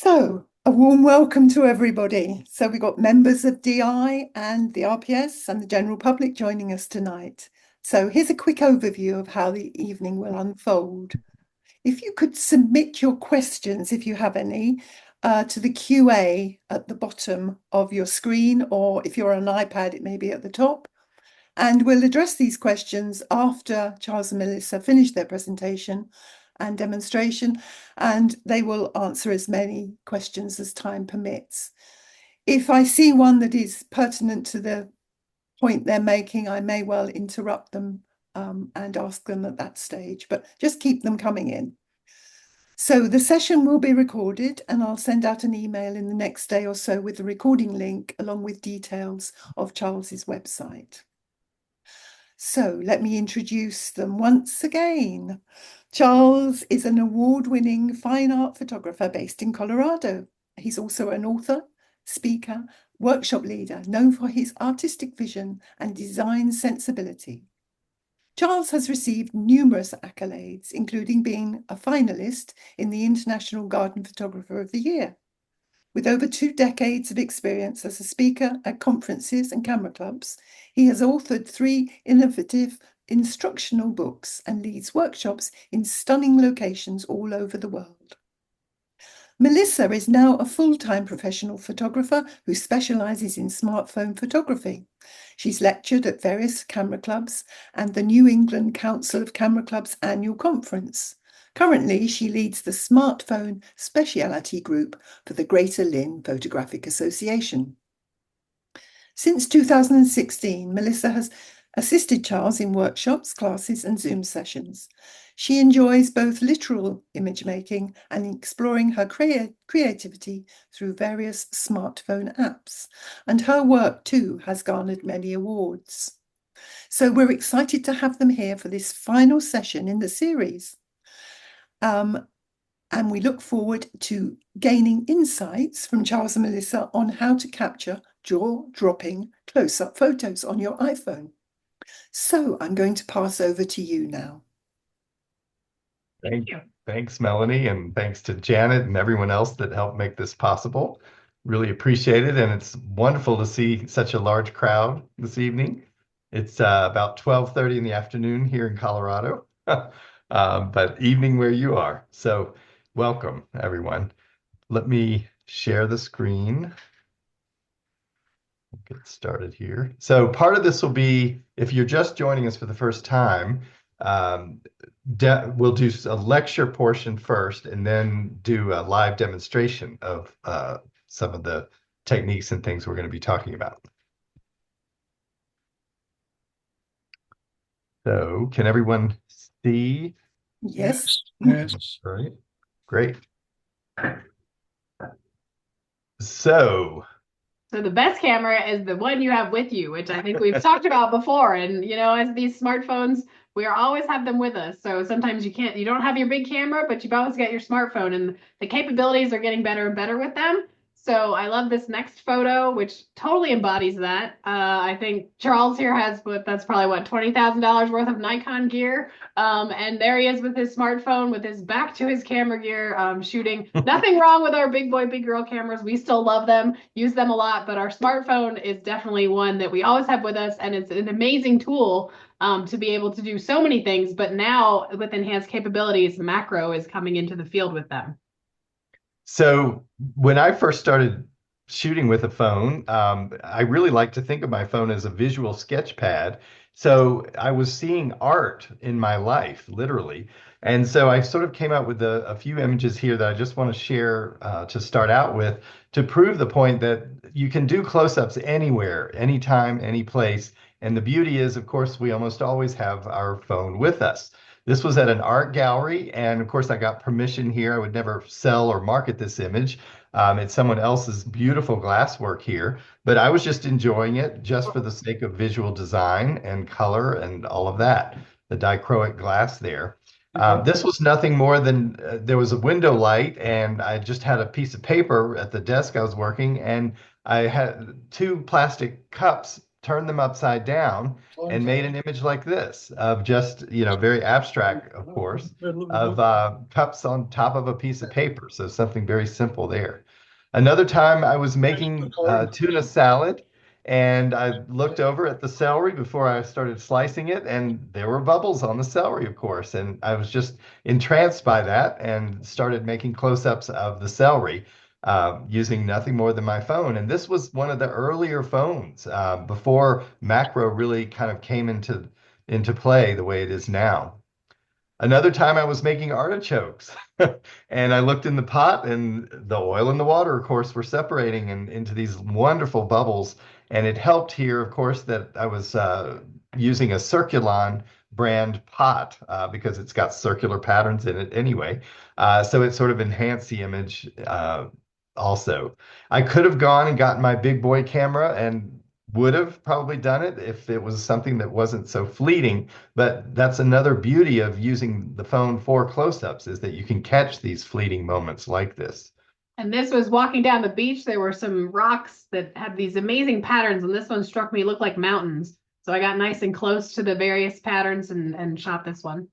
So, a warm welcome to everybody. So, we've got members of DI and the RPS and the general public joining us tonight. So, here's a quick overview of how the evening will unfold. If you could submit your questions, if you have any, to the QA at the bottom of your screen, or if you're on an iPad, it may be at the top. And we'll address these questions after Charles and Melissa finish their presentation and demonstration, and they will answer as many questions as time permits. If I see one that is pertinent to the point they're making, I may well interrupt them and ask them at that stage, but just keep them coming in. So the session will be recorded, and I'll send out an email in the next day or so with the recording link along with details of Charles's website. So let me introduce them once again. Charles is an award-winning fine art photographer based in Colorado. He's also an author, speaker, workshop leader, known for his artistic vision and design sensibility. Charles has received numerous accolades, including being a finalist in the International Garden Photographer of the Year. With over 2 decades of experience as a speaker at conferences and camera clubs, he has authored 3 innovative instructional books and leads workshops in stunning locations all over the world. Melissa is now a full-time professional photographer who specializes in smartphone photography. She's lectured at various camera clubs and the New England Council of Camera Clubs annual conference. Currently, she leads the Smartphone Specialty Group for the Greater Lynn Photographic Association. Since 2016, Melissa has assisted Charles in workshops, classes, and Zoom sessions. She enjoys both literal image making and exploring her creativity through various smartphone apps, and her work too has garnered many awards. So we're excited to have them here for this final session in the series. And we look forward to gaining insights from Charles and Melissa on how to capture jaw-dropping close-up photos on your iPhone. So I'm going to pass over to you now. Thank you. Thanks, Melanie, and thanks to Janet and everyone else that helped make this possible. Really appreciate it, and it's wonderful to see such a large crowd this evening. It's about 12:30 in the afternoon here in Colorado, but evening where you are. So welcome, everyone. Let me share the screen. Get started here. So part of this will be, if you're just joining us for the first time, we'll do a lecture portion first and then do a live demonstration of some of the techniques and things we're going to be talking about. So can everyone see? Yes. Yes. Right. Great. So the best camera is the one you have with you, which I think we've talked about before. And, you know, as these smartphones, we always have them with us. So sometimes you don't have your big camera, but you've always got your smartphone, and the capabilities are getting better and better with them. So I love this next photo, which totally embodies that. I think Charles here has, that's probably what, $20,000 worth of Nikon gear. And there he is with his smartphone, with his back to his camera gear, shooting. Nothing wrong with our big boy, big girl cameras. We still love them, use them a lot, but our smartphone is definitely one that we always have with us. And it's an amazing tool to be able to do so many things. But now with enhanced capabilities, macro is coming into the field with them. So when I first started shooting with a phone, I really like to think of my phone as a visual sketch pad. So I was seeing art in my life, literally. And so I sort of came out with a few images here that I just want to share to start out with to prove the point that you can do close-ups anywhere, anytime, any place. And the beauty is, of course, we almost always have our phone with us. This was at an art gallery, and of course I got permission here. I would never sell or market this image. It's someone else's beautiful glasswork here, but I was just enjoying it just for the sake of visual design and color and all of that, the dichroic glass there. This was nothing more than there was a window light, and I just had a piece of paper at the desk I was working, and I had 2 plastic cups turned them upside down and made an image like this of just, very abstract, of course, of cups on top of a piece of paper. So something very simple there. Another time I was making tuna salad and I looked over at the celery before I started slicing it, and there were bubbles on the celery, of course. And I was just entranced by that and started making close-ups of the celery using nothing more than my phone. And this was one of the earlier phones before macro really kind of came into play the way it is now. Another time I was making artichokes and I looked in the pot and the oil and the water, of course, were separating into these wonderful bubbles. And it helped here, of course, that I was using a Circulon brand pot because it's got circular patterns in it anyway. So it sort of enhanced the image also. I could have gone and gotten my big boy camera and would have probably done it if it was something that wasn't so fleeting. But that's another beauty of using the phone for close-ups is that you can catch these fleeting moments like this. And this was walking down the beach. There were some rocks that had these amazing patterns, and this one struck me looked like mountains. So I got nice and close to the various patterns and shot this one.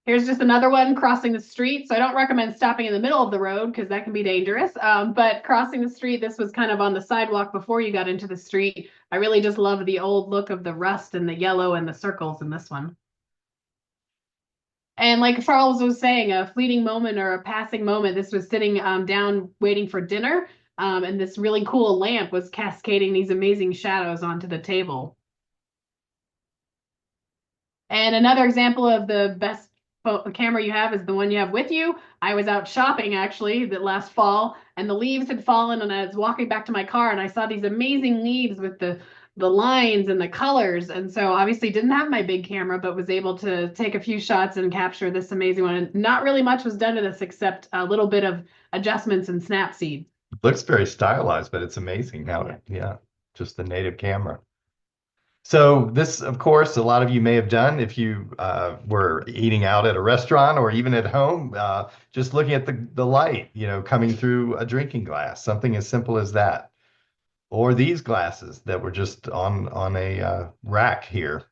Here's just another one crossing the street. So I don't recommend stopping in the middle of the road because that can be dangerous. But crossing the street, this was kind of on the sidewalk before you got into the street. I really just love the old look of the rust and the yellow and the circles in this one. And like Charles was saying, a fleeting moment or a passing moment, this was sitting down waiting for dinner. And this really cool lamp was cascading these amazing shadows onto the table. And another example of the best camera you have is the one you have with you. I was out shopping actually that last fall, and the leaves had fallen, and I was walking back to my car and I saw these amazing leaves with the lines and the colors. And so obviously didn't have my big camera, but was able to take a few shots and capture this amazing one. And not really much was done to this except a little bit of adjustments in Snapseed. Looks very stylized, but it's amazing how just the native camera. So this, of course, a lot of you may have done if you were eating out at a restaurant or even at home, just looking at the light, coming through a drinking glass, something as simple as that. Or these glasses that were just on a rack here.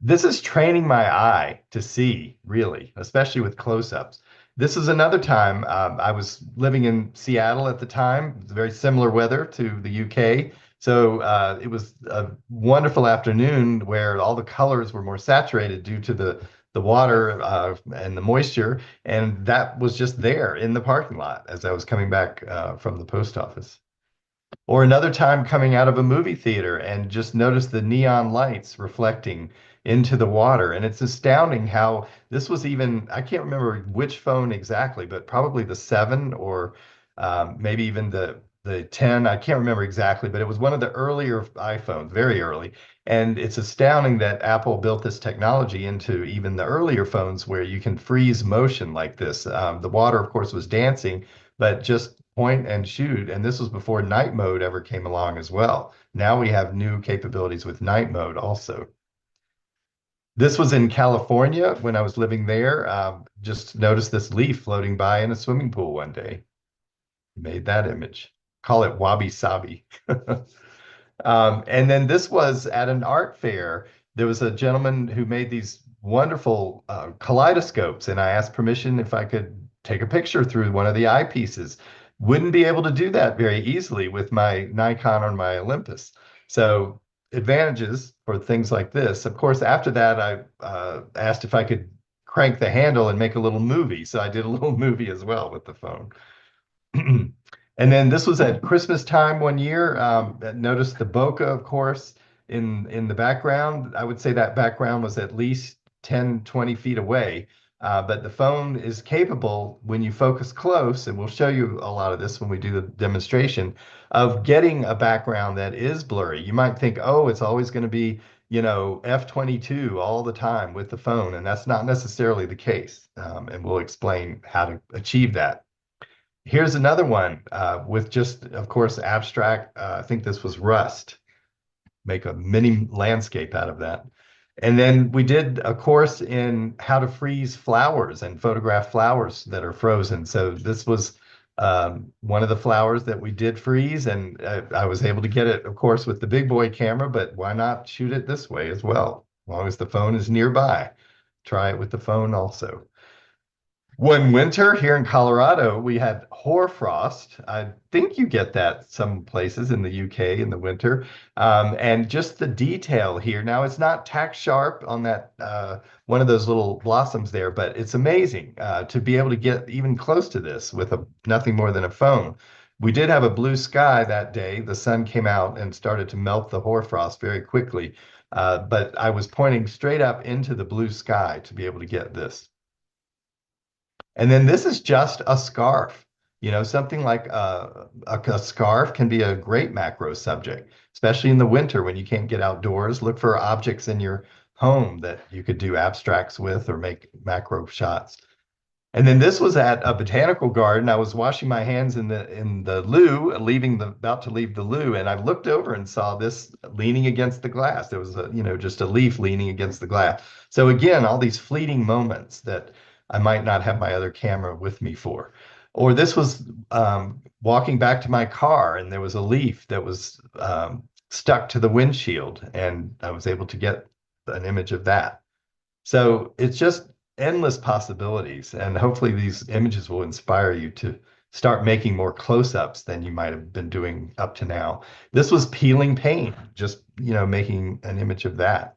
This is training my eye to see, really, especially with close-ups. This is another time I was living in Seattle at the time, very similar weather to the UK. So it was a wonderful afternoon where all the colors were more saturated due to the water and the moisture. And that was just there in the parking lot as I was coming back from the post office. Or another time coming out of a movie theater and just notice the neon lights reflecting into the water. And it's astounding how this was even, I can't remember which phone exactly, but probably the 7 or maybe even the 10. I can't remember exactly, but it was one of the earlier iPhones, very early. And it's astounding that Apple built this technology into even the earlier phones where you can freeze motion like this. The water, of course, was dancing, but just point and shoot. And this was before night mode ever came along as well. Now we have new capabilities with night mode also. This was in California when I was living there. Just noticed this leaf floating by in a swimming pool one day. Made that image. Call it wabi sabi. And then this was at an art fair. There was a gentleman who made these wonderful kaleidoscopes, and I asked permission if I could take a picture through one of the eyepieces. Wouldn't be able to do that very easily with my Nikon or my Olympus. So advantages for things like this. Of course, after that, I asked if I could crank the handle and make a little movie. So I did a little movie as well with the phone. And then this was at Christmas time one year. Noticed the bokeh, of course, in the background. I would say that background was at least 10, 20 feet away. But the phone is capable, when you focus close, and we'll show you a lot of this when we do the demonstration, of getting a background that is blurry. You might think, oh, it's always going to be, F22 all the time with the phone, and that's not necessarily the case. And we'll explain how to achieve that. Here's another one with just, of course, abstract. I think this was rust. Make a mini landscape out of that. And then we did a course in how to freeze flowers and photograph flowers that are frozen. So this was one of the flowers that we did freeze, and I was able to get it, of course, with the big boy camera, but why not shoot it this way as well? As long as the phone is nearby. Try it with the phone also. One winter here in Colorado, we had hoarfrost. I think you get that some places in the UK in the winter. And just the detail here. Now, it's not tack sharp on that one of those little blossoms there, but it's amazing to be able to get even close to this with nothing more than a phone. We did have a blue sky that day. The sun came out and started to melt the hoarfrost very quickly. But I was pointing straight up into the blue sky to be able to get this. And then this is just a scarf. Something like a scarf can be a great macro subject, especially in the winter when you can't get outdoors. Look for objects in your home that you could do abstracts with or make macro shots. And then this was at a botanical garden. I was washing my hands in the loo, about to leave the loo, and I looked over and saw this leaning against the glass. There was just a leaf leaning against the glass. So again, all these fleeting moments that I might not have my other camera with me for. Or this was walking back to my car, and there was a leaf that was stuck to the windshield, and I was able to get an image of that. So it's just endless possibilities. And hopefully these images will inspire you to start making more close-ups than you might have been doing up to now. This was peeling paint, just, making an image of that.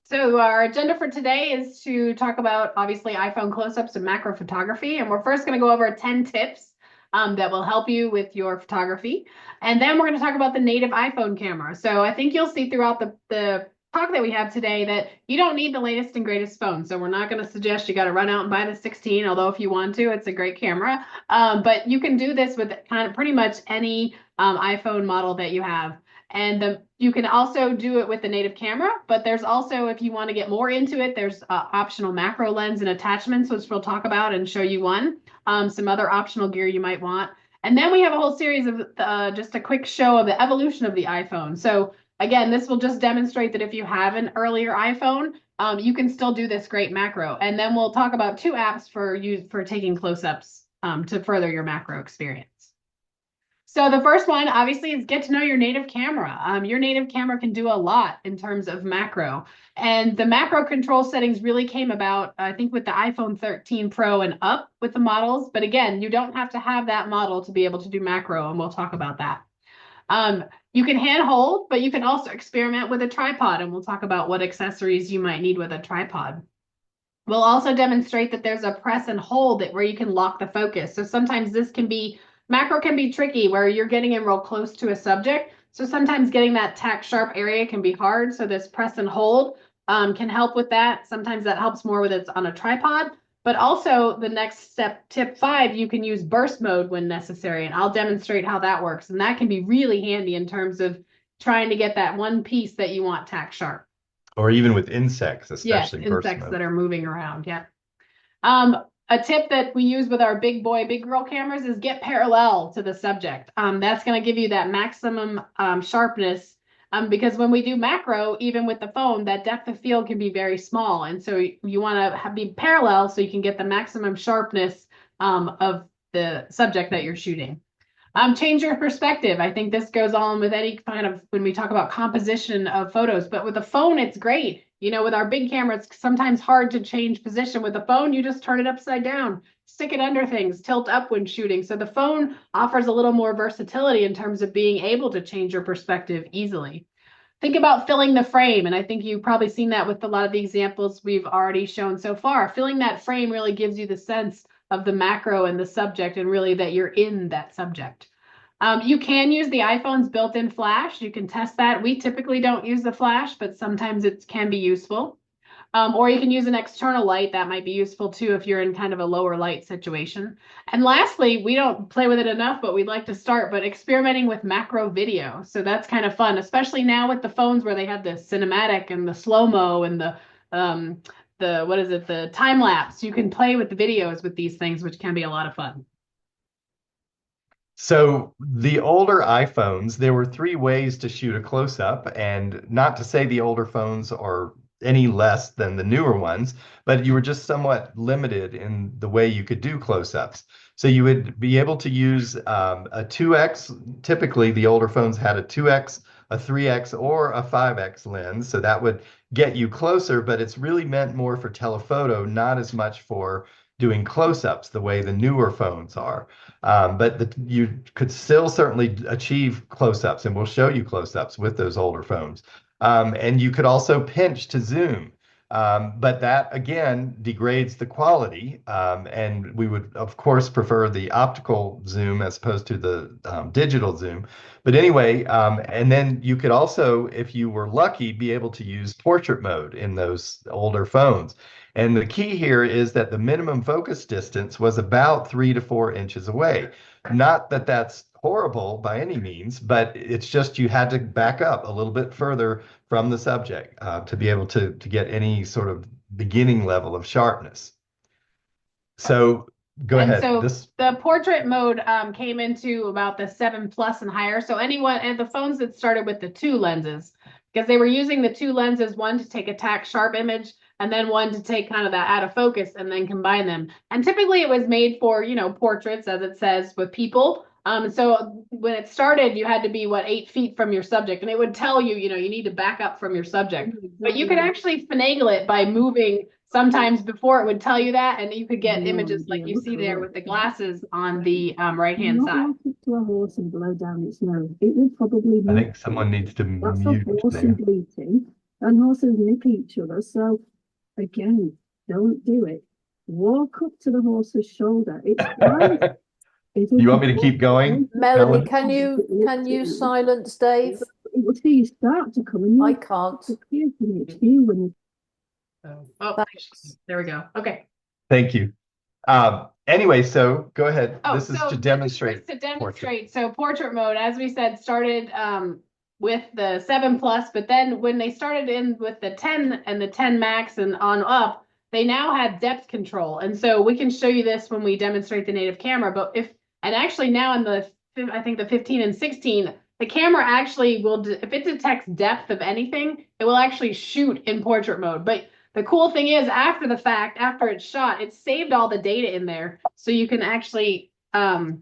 So our agenda for today is to talk about obviously iPhone close-ups and macro photography. And we're first going to go over 10 tips that will help you with your photography. And then we're going to talk about the native iPhone camera. So I think you'll see throughout the talk that we have today that you don't need the latest and greatest phone. So we're not going to suggest you got to run out and buy the 16, although if you want to, it's a great camera. But you can do this with kind of pretty much any iPhone model that you have. And you can also do it with the native camera, but there's also, if you want to get more into it, there's optional macro lens and attachments, which we'll talk about and show you some other optional gear you might want. And then we have a whole series of just a quick show of the evolution of the iPhone. So again, this will just demonstrate that if you have an earlier iPhone, you can still do this great macro. And then we'll talk about 2 apps for taking close-ups to further your macro experience. So the first one, obviously, is get to know your native camera. Your native camera can do a lot in terms of macro. And the macro control settings really came about, I think, with the iPhone 13 Pro and up with the models. But again, you don't have to have that model to be able to do macro, and we'll talk about that. You can hand hold, but you can also experiment with a tripod, and we'll talk about what accessories you might need with a tripod. We'll also demonstrate that there's a press and hold where you can lock the focus. So sometimes macro can be tricky where you're getting in real close to a subject. So sometimes getting that tack sharp area can be hard. So this press and hold can help with that. Sometimes that helps more with it's on a tripod. But also the next step, tip 5, you can use burst mode when necessary. And I'll demonstrate how that works. And that can be really handy in terms of trying to get that one piece that you want tack sharp. Or even with insects, especially yes, burst insects mode. that are moving around. Yeah. A tip that we use with our big boy, big girl cameras is get parallel to the subject. That's going to give you that maximum sharpness because when we do macro, even with the phone, that depth of field can be very small. And so you want to be parallel so you can get the maximum sharpness of the subject that you're shooting. Change your perspective. I think this goes on with any kind of, when we talk about composition of photos, but with a phone, it's great. With our big camera, it's sometimes hard to change position. With the phone, you just turn it upside down, stick it under things, tilt up when shooting. So the phone offers a little more versatility in terms of being able to change your perspective easily. Think about filling the frame. And I think you've probably seen that with a lot of the examples we've already shown so far. Filling that frame really gives you the sense of the macro and the subject and really that you're in that subject. You can use the iPhone's built-in flash. You can test that. We typically don't use the flash, but sometimes it can be useful. Or you can use an external light. That might be useful too if you're in kind of a lower light situation. And lastly, we don't play with it enough, but we'd like to start, but experimenting with macro video. So that's kind of fun, especially now with the phones where they have the cinematic and the slow-mo and the time lapse. You can play with the videos with these things, which can be a lot of fun. So the older iPhones, there were 3 ways to shoot a close-up, and not to say the older phones are any less than the newer ones, but you were just somewhat limited in the way you could do close-ups. So you would be able to use a 2x. Typically, the older phones had a 2x, a 3x, or a 5x lens. So that would get you closer, but it's really meant more for telephoto, not as much for doing close-ups the way the newer phones are. But you could still certainly achieve close-ups, and we'll show you close-ups with those older phones. And you could also pinch to zoom. But that again degrades the quality. And we would, of course, prefer the optical zoom as opposed to the digital zoom. But anyway, and then you could also, if you were lucky, be able to use portrait mode in those older phones. And the key here is that the minimum focus distance was about 3 to 4 inches away. Not that that's horrible by any means, but it's just you had to back up a little bit further from the subject to be able to get any sort of beginning level of sharpness. So go And ahead. so This the portrait mode came into about the 7 Plus and higher. So anyone and the phones that started with the 2 lenses, because they were using the 2 lenses, one to take a tack sharp image and then one to take kind of that out of focus and then combine them. And typically it was made for, portraits, as it says, with people. So when it started, you had to be 8 feet from your subject, and it would tell you, you need to back up from your subject. But you could actually finagle it by moving. Sometimes before it would tell you that, and you could get images like you see there with the glasses on the right-hand side. Not walk up to a horse and blow down its nose. It will probably I mute. think someone needs to That's a mute horse there. and bleating, and horses nip each other. So again, don't do it. Walk up to the horse's shoulder. It's fine. You want me to keep going? Melanie, Helen? can you silence Dave? It will see you start to come, and I you can't. appear to me. It's you when you. Oh, Thanks. there we go. Okay. Thank you. Anyway, so go ahead. Oh, This is so to demonstrate. to demonstrate. So portrait mode, as we said, started with the 7 Plus, but then when they started in with the 10 and the 10 Max and on up, they now had depth control. And so we can show you this when we demonstrate the native camera. But and actually now in I think the 15 and 16, the camera actually will, if it detects depth of anything, it will actually shoot in portrait mode. But the cool thing is, after the fact, after it's shot, it's saved all the data in there, so you can actually, oh,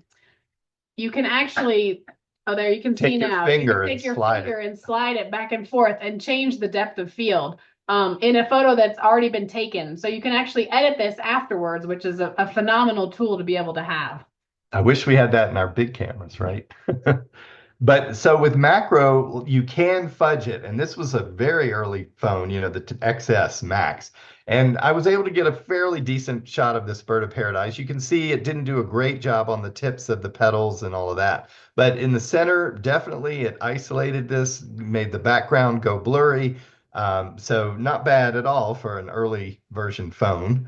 there you can Take see your now. finger You can and take your slide finger and slide it back and forth and change the depth of field in a photo that's already been taken. So you can actually edit this afterwards, which is a phenomenal tool to be able to have. I wish we had that in our big cameras, right? But so with macro, you can fudge it. And this was a very early phone, the XS Max. And I was able to get a fairly decent shot of this bird of paradise. You can see it didn't do a great job on the tips of the petals and all of that. But in the center, definitely it isolated this, made the background go blurry. So not bad at all for an early version phone.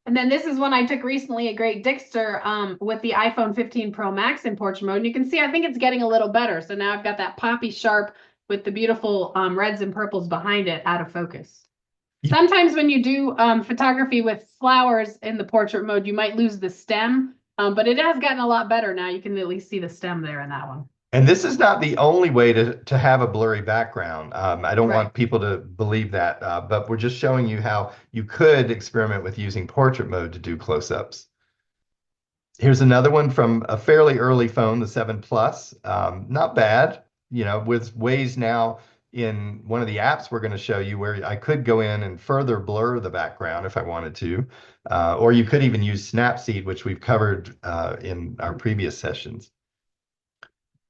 And then this is one I took recently at Great Dixter with the iPhone 15 Pro Max in portrait mode. And you can see, I think it's getting a little better. So now I've got that poppy sharp with the beautiful reds and purples behind it out of focus. Yeah. Sometimes when you do photography with flowers in the portrait mode, you might lose the stem, but it has gotten a lot better now. You can at least see the stem there in that one. And this is not the only way to have a blurry background. I don't Right. want people to believe that, but we're just showing you how you could experiment with using portrait mode to do close-ups. Here's another one from a fairly early phone, the 7 Plus. Not bad, with ways now in one of the apps we're going to show you where I could go in and further blur the background if I wanted to. Or you could even use Snapseed, which we've covered in our previous sessions.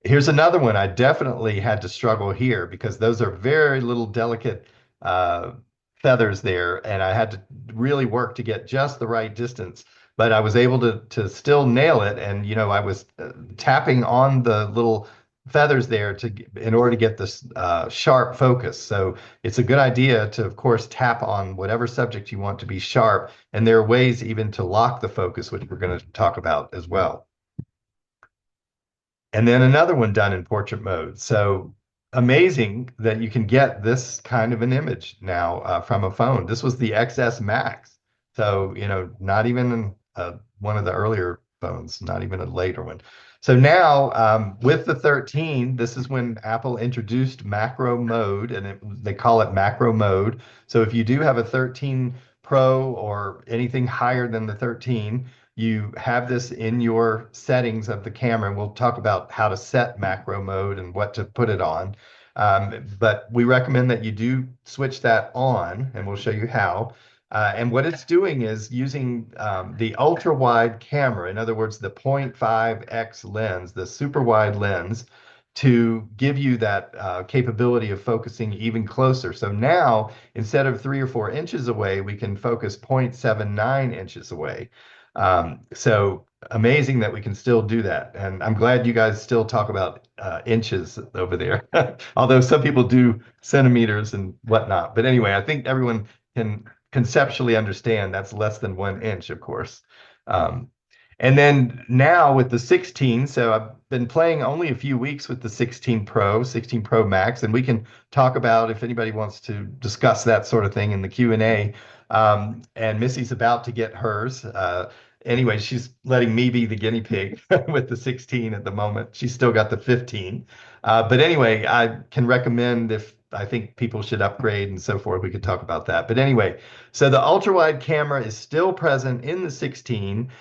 Here's another one. I definitely had to struggle here because those are very little delicate feathers there, and I had to really work to get just the right distance. But I was able to still nail it, and I was tapping on the little feathers there in order to get this sharp focus. So it's a good idea to, of course, tap on whatever subject you want to be sharp, and there are ways even to lock the focus, which we're going to talk about as well. And then another one done in portrait mode. So amazing that you can get this kind of an image now from a phone. This was the XS Max. So, not even one of the earlier phones, not even a later one. So now with the 13, this is when Apple introduced macro mode, and they call it macro mode. So if you do have a 13 Pro or anything higher than the 13, you have this in your settings of the camera. And we'll talk about how to set macro mode and what to put it on. But we recommend that you do switch that on, and we'll show you how. And what it's doing is using the ultra wide camera, in other words, the 0.5x lens, the super wide lens, to give you that capability of focusing even closer. So now, instead of 3 or 4 inches away, we can focus 0.79 inches away. So amazing that we can still do that. And I'm glad you guys still talk about inches over there, although some people do centimeters and whatnot. But anyway, I think everyone can conceptually understand that's less than 1 inch, of course. And then now with the 16, so I've been playing only a few weeks with the 16 Pro, 16 Pro Max, and we can talk about if anybody wants to discuss that sort of thing in the Q&A. And Missy's about to get hers. Anyway, she's letting me be the guinea pig with the 16 at the moment. She's still got the 15. But anyway, I can recommend if I think people should upgrade and so forth. We could talk about that. But anyway, so the ultra wide camera is still present in the 16.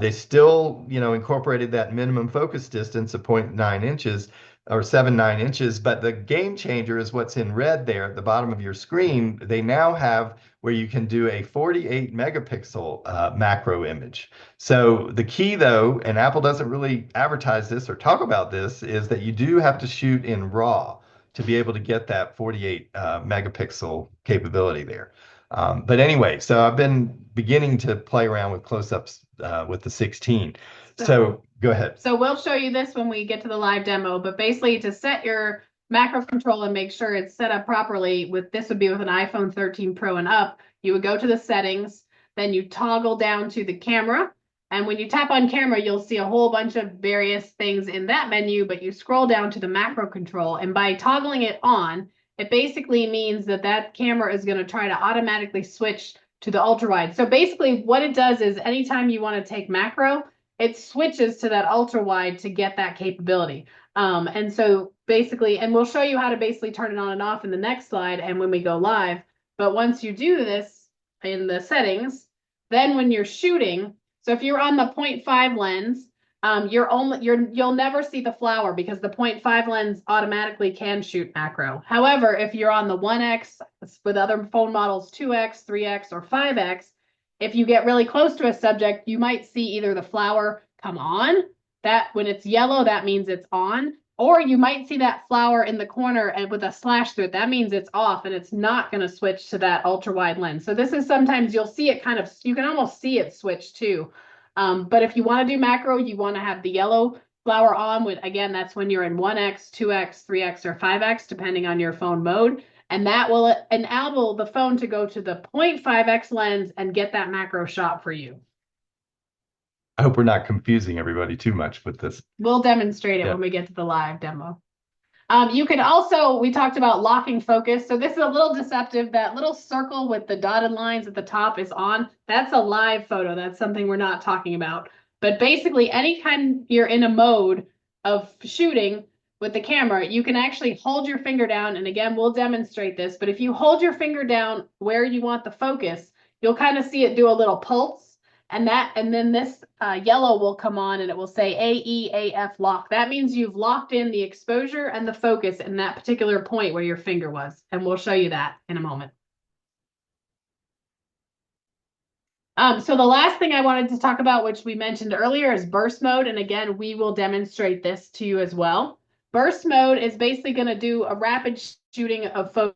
They still, incorporated that minimum focus distance of 0.9 inches or 7.9 inches. But the game changer is what's in red there at the bottom of your screen. They now have where you can do a 48 megapixel macro image. So the key, though, and Apple doesn't really advertise this or talk about this, is that you do have to shoot in RAW to be able to get that 48 megapixel capability there. But anyway, so I've been beginning to play around with close-ups with the 16. So go ahead. So we'll show you this when we get to the live demo, but basically to set your macro control and make sure it's set up properly, this would be with an iPhone 13 Pro and up, you would go to the settings, then you toggle down to the camera. And when you tap on camera, you'll see a whole bunch of various things in that menu, but you scroll down to the macro control. And by toggling it on, it basically means that camera is going to try to automatically switch to the ultra wide. So basically what it does is anytime you want to take macro, it switches to that ultra wide to get that capability. And so basically, and we'll show you how to basically turn it on and off in the next slide and when we go live. But once you do this in the settings, then when you're shooting, so if you're on the 0.5 lens, you'll never see the flower because the 0.5 lens automatically can shoot macro. However, if you're on the 1x with other phone models, 2x, 3x, or 5x, if you get really close to a subject, you might see either the flower come on, that when it's yellow, that means it's on, or you might see that flower in the corner and with a slash through it, that means it's off and it's not going to switch to that ultra wide lens. So this is sometimes you'll see it you can almost see it switch too. But if you want to do macro, you want to have the yellow flower on again, that's when you're in 1x, 2x, 3x, or 5x, depending on your phone mode. And that will enable the phone to go to the 0.5x lens and get that macro shot for you. I hope we're not confusing everybody too much with this. We'll demonstrate it when we get to the live demo. You can also, we talked about locking focus. So this is a little deceptive. That little circle with the dotted lines at the top is on. That's a live photo. That's something we're not talking about. But basically, anytime you're in a mode of shooting with the camera, you can actually hold your finger down. And again, we'll demonstrate this. But if you hold your finger down where you want the focus, you'll kind of see it do a little pulse. And then this yellow will come on and it will say AEAF lock. That means you've locked in the exposure and the focus in that particular point where your finger was. And we'll show you that in a moment. So the last thing I wanted to talk about, which we mentioned earlier, is burst mode. And again, we will demonstrate this to you as well. Burst mode is basically going to do a rapid shooting of photos.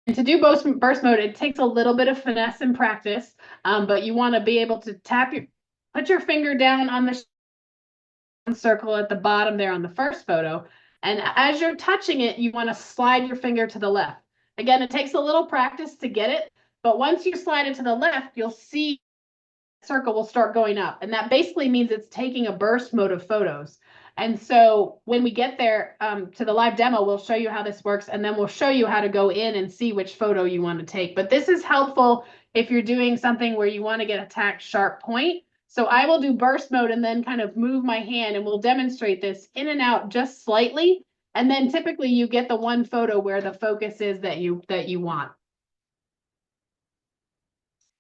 And to do burst mode, it takes a little bit of finesse and practice, but you want to be able to put your finger down on the circle at the bottom there on the first photo. And as you're touching it, you want to slide your finger to the left. Again, it takes a little practice to get it, but once you slide it to the left, you'll see the circle will start going up. And that basically means it's taking a burst mode of photos. And so when we get there to the live demo, we'll show you how this works, and then we'll show you how to go in and see which photo you want to take. But this is helpful if you're doing something where you want to get a tack sharp point. So I will do burst mode and then kind of move my hand, and we'll demonstrate this in and out just slightly. And then typically you get the one photo where the focus is that you want.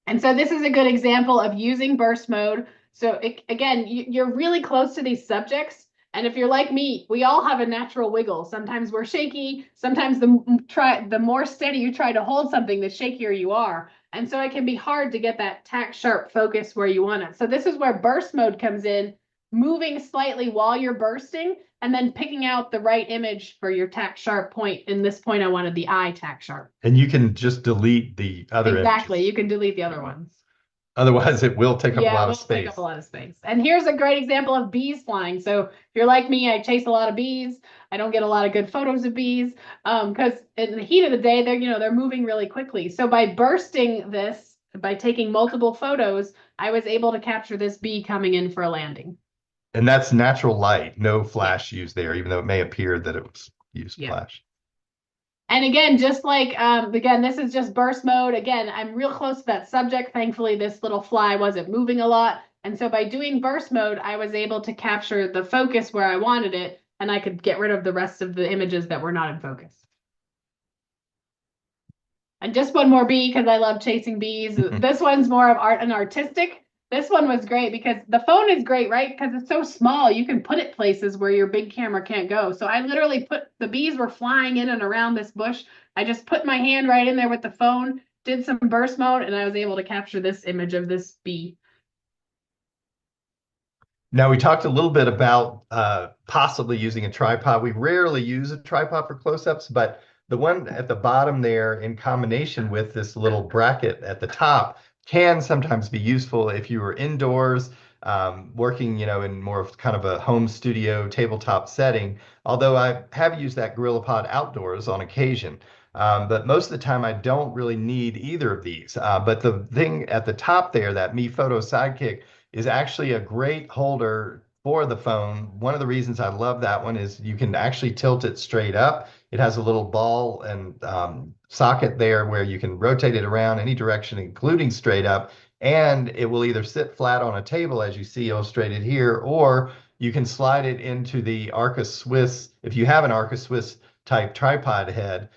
And so this is a good example of using burst mode. So again, you're really close to these subjects. And if you're like me, we all have a natural wiggle. Sometimes we're shaky. Sometimes the more steady you try to hold something, the shakier you are. And so it can be hard to get that tack sharp focus where you want it. So this is where burst mode comes in, moving slightly while you're bursting, and then picking out the right image for your tack sharp point. In this point, I wanted the eye tack sharp. And you can just delete the other Exactly. images. You can delete the other ones. Otherwise, it will take up a lot of space. Take up a lot of space. And here's a great example of bees flying. So if you're like me, I chase a lot of bees. I don't get a lot of good photos of bees because in the heat of the day, they're moving really quickly. So by bursting this, by taking multiple photos, I was able to capture this bee coming in for a landing. And that's natural light, no flash used there, even though it may appear that it was used flash. And again, just like, again, this is just burst mode. Again, I'm real close to that subject. Thankfully, this little fly wasn't moving a lot. And so by doing burst mode, I was able to capture the focus where I wanted it, and I could get rid of the rest of the images that were not in focus. And just one more bee, because I love chasing bees. This one's more of an artistic. This one was great because the phone is great, right? Because it's so small, you can put it places where your big camera can't go. So I literally the bees were flying in and around this bush. I just put my hand right in there with the phone, did some burst mode, and I was able to capture this image of this bee. Now, we talked a little bit about possibly using a tripod. We rarely use a tripod for close-ups, but the one at the bottom there in combination with this little bracket at the top can sometimes be useful if you were indoors, working, in more of kind of a home studio tabletop setting. Although I have used that GorillaPod outdoors on occasion. But most of the time I don't really need either of these. But the thing at the top there, that Mi Photo Sidekick, is actually a great holder for the phone. One of the reasons I love that one is you can actually tilt it straight up. It has a little ball and socket there where you can rotate it around any direction, including straight up, and it will either sit flat on a table, as you see illustrated here, or you can slide it into the Arca Swiss. If you have an Arca Swiss type tripod head,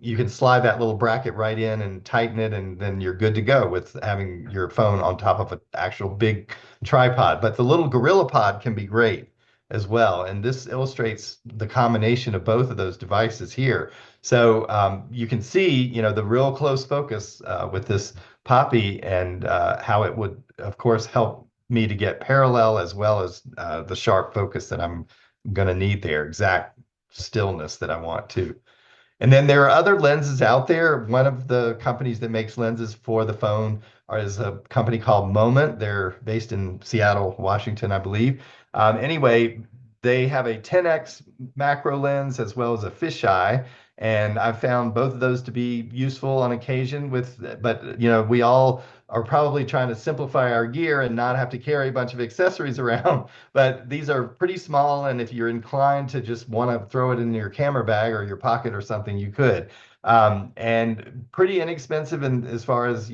you can slide that little bracket right in and tighten it, and then you're good to go with having your phone on top of an actual big tripod. But the little GorillaPod can be great as well. And this illustrates the combination of both of those devices here. So you can see, the real close focus with this Poppy and how it would, of course, help me to get parallel as well as the sharp focus that I'm going to need there, exact stillness that I want to. And then there are other lenses out there. One of the companies that makes lenses for the phone is a company called Moment. They're based in Seattle, Washington, I believe. Anyway, they have a 10x macro lens as well as a fisheye. And I've found both of those to be useful on occasion but we all are probably trying to simplify our gear and not have to carry a bunch of accessories around. But these are pretty small, and if you're inclined to just want to throw it in your camera bag or your pocket or something, you could. And pretty inexpensive as far as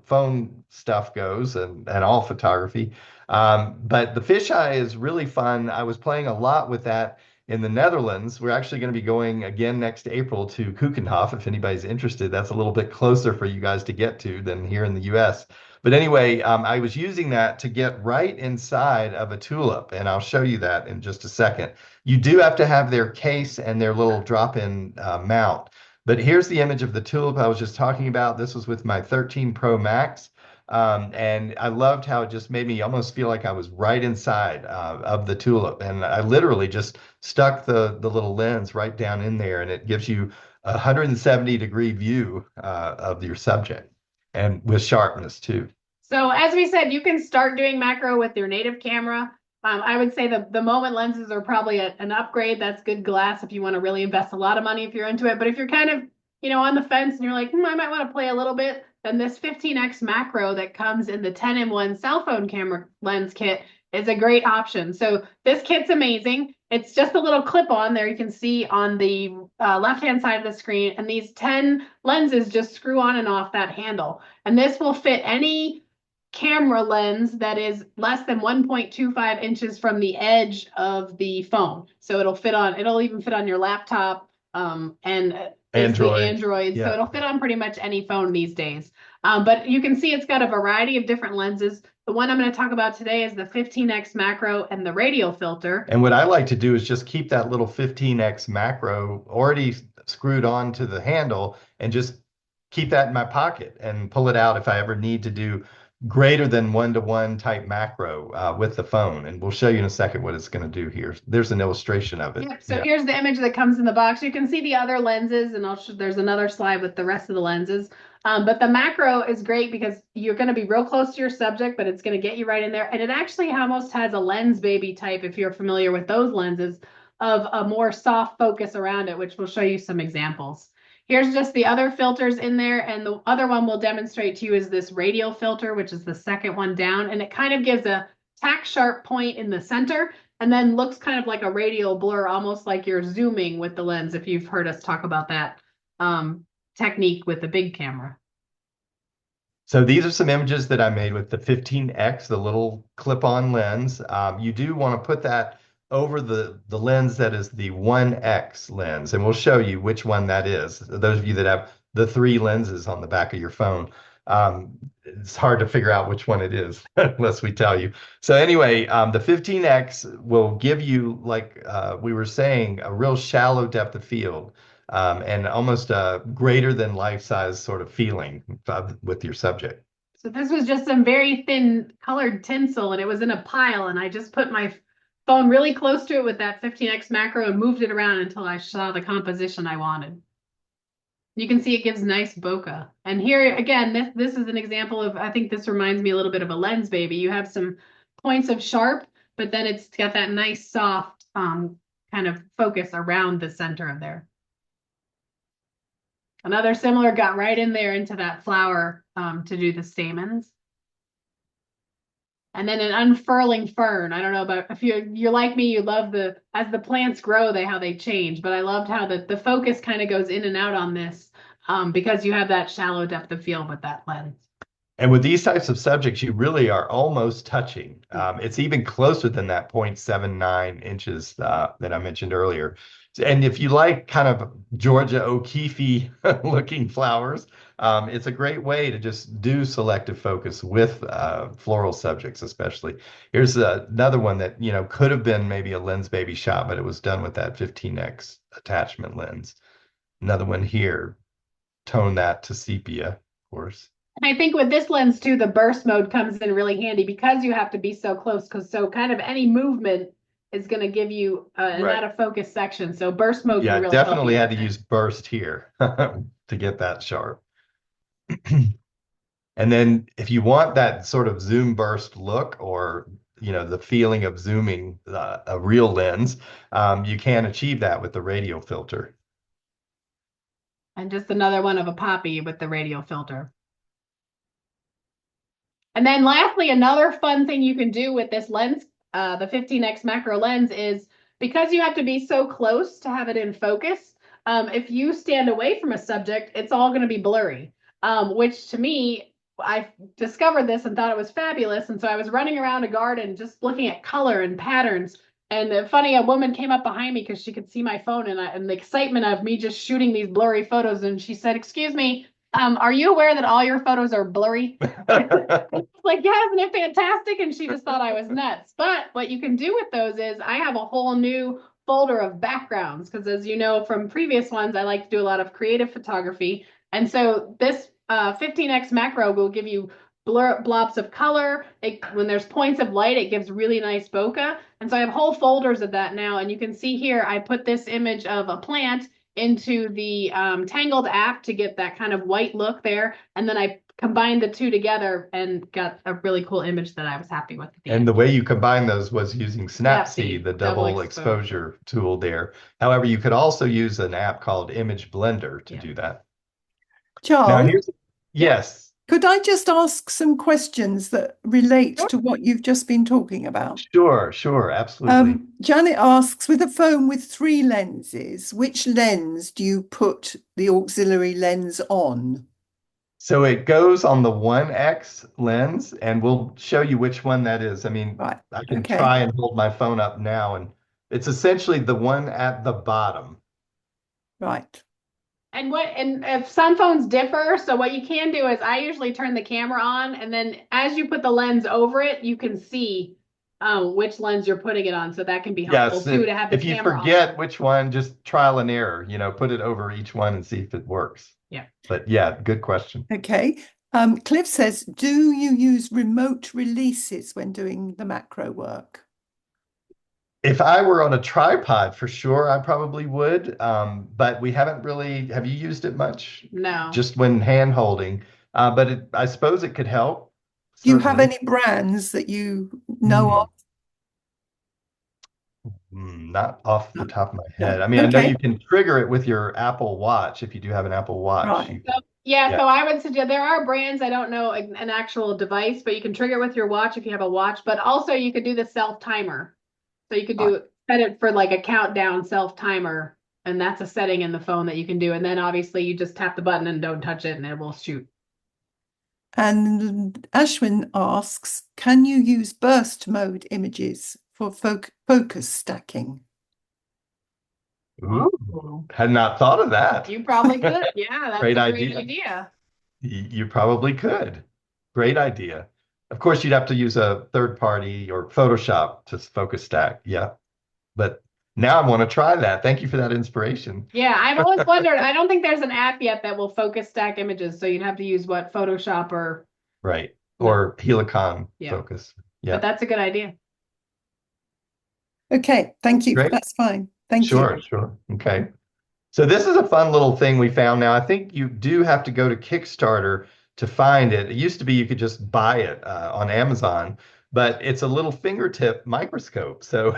phone stuff goes and all photography. But the fisheye is really fun. I was playing a lot with that in the Netherlands. We're actually going to be going again next April to Keukenhof. If anybody's interested, that's a little bit closer for you guys to get to than here in the US. But anyway, I was using that to get right inside of a tulip, and I'll show you that in just a second. You do have to have their case and their little drop-in mount. But here's the image of the tulip I was just talking about. This was with my 13 Pro Max. And I loved how it just made me almost feel like I was right inside of the tulip. And I literally just stuck the little lens right down in there, and it gives you a 170-degree view of your subject, and with sharpness too. So as we said, you can start doing macro with your native camera. I would say the Moment lenses are probably an upgrade. That's good glass if you want to really invest a lot of money if you're into it. But if you're kind of, on the fence and you're like, I might want to play a little bit, then this 15x macro that comes in the 10-in-1 cell phone camera lens kit is a great option. So this kit's amazing. It's just a little clip-on there you can see on the left-hand side of the screen, and these 10 lenses just screw on and off that handle. And this will fit any camera lens that is less than 1.25 inches from the edge of the phone. So it'll even fit on your laptop, and basically Android. So Yeah. it'll fit on pretty much any phone these days. But you can see it's got a variety of different lenses. The one I'm going to talk about today is the 15x macro and the radial filter. And what I like to do is just keep that little 15x macro already screwed onto the handle and just keep that in my pocket and pull it out if I ever need to do greater than one-to-one type macro with the phone. And we'll show you in a second what it's going to do here. There's an illustration of it. Yep. So here's the image that comes in the box. You can see the other lenses, and there's another slide with the rest of the lenses. But the macro is great because you're going to be real close to your subject, but it's going to get you right in there. And it actually almost has a lens baby type, if you're familiar with those lenses, of a more soft focus around it, which we'll show you some examples. Here's just the other filters in there. And the other one we'll demonstrate to you is this radial filter, which is the second one down. And it kind of gives a tack sharp point in the center and then looks kind of like a radial blur, almost like you're zooming with the lens, if you've heard us talk about that technique with the big camera. So these are some images that I made with the 15x, the little clip-on lens. You do want to put that over the lens that is the 1x lens, and we'll show you which one that is. Those of you that have the 3 lenses on the back of your phone, it's hard to figure out which one it is unless we tell you. So anyway, the 15x will give you, like we were saying, a real shallow depth of field. And almost a greater than life-size sort of feeling with your subject. So this was just some very thin colored tinsel, and it was in a pile, and I just put my phone really close to it with that 15x macro and moved it around until I saw the composition I wanted. You can see it gives nice bokeh. And here again, this is an example of, I think this reminds me a little bit of a lens baby. You have some points of sharp, but then it's got that nice soft kind of focus around the center of there. Another similar got right in there into that flower to do the stamens. And then an unfurling fern. I don't know about if you're like me, you love as the plants grow, how they change. But I loved how the focus kind of goes in and out on this because you have that shallow depth of field with that lens. And with these types of subjects, you really are almost touching. It's even closer than that 0.79 inches that I mentioned earlier. And if you like kind of Georgia O'Keeffe looking flowers, it's a great way to just do selective focus with floral subjects, especially. Here's another one that, could have been maybe a lens baby shot, but it was done with that 15x attachment lens. Another one here, tone that to sepia, of course. I think with this lens too, the burst mode comes in really handy because you have to be so close, so kind of any movement is going to give you an out of focus section. So burst mode. Yeah, really definitely had to use burst here to get that sharp. And then if you want that sort of zoom burst look, or the feeling of zooming a real lens, you can achieve that with the radial filter. And just another one of a poppy with the radial filter. And then lastly, another fun thing you can do with this lens, the 15x macro lens, is because you have to be so close to have it in focus, if you stand away from a subject, it's all going to be blurry, which to me, I discovered this and thought it was fabulous. And so I was running around a garden just looking at color and patterns. And funny, a woman came up behind me because she could see my phone and the excitement of me just shooting these blurry photos. And she said, "Excuse me, are you aware that all your photos are blurry?" I was like, "Yeah, isn't it fantastic?" And she just thought I was nuts. But what you can do with those is I have a whole new folder of backgrounds because, as you know from previous ones, I like to do a lot of creative photography. And so this 15x macro will give you blobs of color. When there's points of light, it gives really nice bokeh. And so I have whole folders of that now. And you can see here, I put this image of a plant into the Tangled app to get that kind of white look there. And then I combined the two together and got a really cool image that I was happy with. And the way you combine those was using Snapseed, the double exposure tool there. However, you could also use an app called Image Blender to do that. Charles, yes. Could I just ask some questions that relate to what you've just been talking about? Sure, absolutely. Janet asks, with a phone with 3 lenses, which lens do you put the auxiliary lens on? So it goes on the 1X lens, and we'll show you which one that is. I mean, Right. I can Okay. try and hold my phone up now, and it's essentially the one at the bottom. Right. And if some phones differ, so what you can do is I usually turn the camera on, and then as you put the lens over it, you can see which lens you're putting it on. So that can be helpful Yes, too to have the if you camera on. forget which one, just trial and error, put it over each one and see if it works. Yeah. But yeah, good question. Okay. Cliff says, do you use remote releases when doing the macro work? If I were on a tripod, for sure, I probably would. But we haven't really, have you used it much? No. Just when hand holding. But I suppose it could help, Do you have certainly. any brands that you know Not off the of? top of my No. head. I mean, I know Okay. you can trigger it with your Apple Watch if you do have an Apple Watch. Right. Yeah, Yeah. so I would suggest there are brands, I don't know an actual device, but you can trigger it with your watch if you have a watch, but also you could do the self timer. So you could set it for like a countdown self timer, and that's a setting in the phone that you can do. And then obviously you just tap the button and don't touch it and it will shoot. And Ashwin asks, can you use burst mode images for focus stacking? Ooh, had not thought of that. You probably could. Yeah, that's Great a great idea. idea. You probably could. Great idea. Of course, you'd have to use a third party or Photoshop to focus stack. Yeah. But now I want to try that. Thank you for that inspiration. Yeah, I've always wondered. I don't think there's an app yet that will focus stack images, so you'd have to use what, Photoshop or Right. No. Or Helicon Yeah. focus. But Yeah. that's a good idea. Okay, thank you. Great. That's fine. Thank Sure, you. sure. Okay. So this is a fun little thing we found. Now, I think you do have to go to Kickstarter to find it. It used to be you could just buy it on Amazon, but it's a little fingertip microscope. So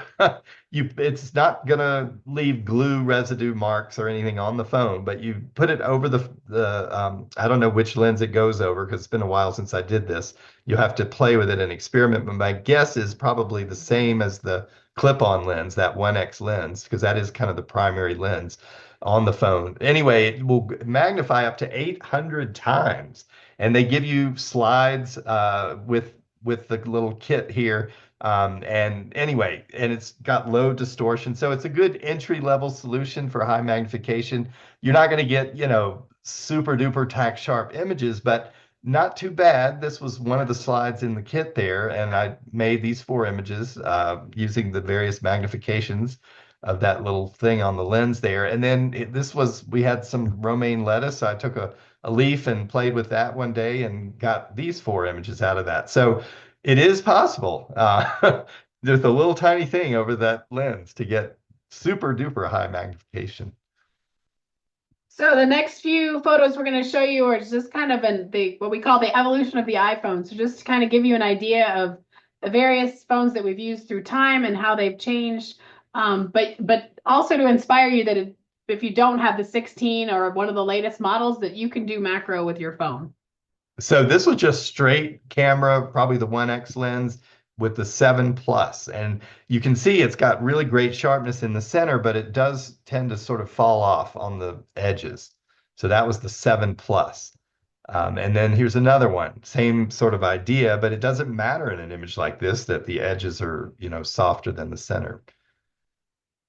it's not gonna leave glue residue marks or anything on the phone, but you put it over the I don't know which lens it goes over because it's been a while since I did this. You have to play with it and experiment, but my guess is probably the same as the clip-on lens, that 1X lens, because that is kind of the primary lens on the phone. Anyway, it will magnify up to 800 times, and they give you slides with the little kit here. And anyway, and it's got low distortion, so it's a good entry level solution for high magnification. You're not going to get, super duper tack sharp images, but not too bad. This was one of the slides in the kit there, and I made these 4 images using the various magnifications of that little thing on the lens there. And then we had some romaine lettuce. So I took a leaf and played with that one day and got these 4 images out of that. So it is possible. There's a little tiny thing over that lens to get super duper high magnification. So the next few photos we're going to show you are just kind of what we call the evolution of the iPhone. So just to kind of give you an idea of the various phones that we've used through time and how they've changed. But also to inspire you that if you don't have the 16 or one of the latest models, that you can do macro with your phone. So this was just straight camera, probably the 1X lens with the 7 Plus. And you can see it's got really great sharpness in the center, but it does tend to sort of fall off on the edges. So that was the 7 Plus. And then here's another one, same sort of idea, but it doesn't matter in an image like this that the edges are, softer than the center.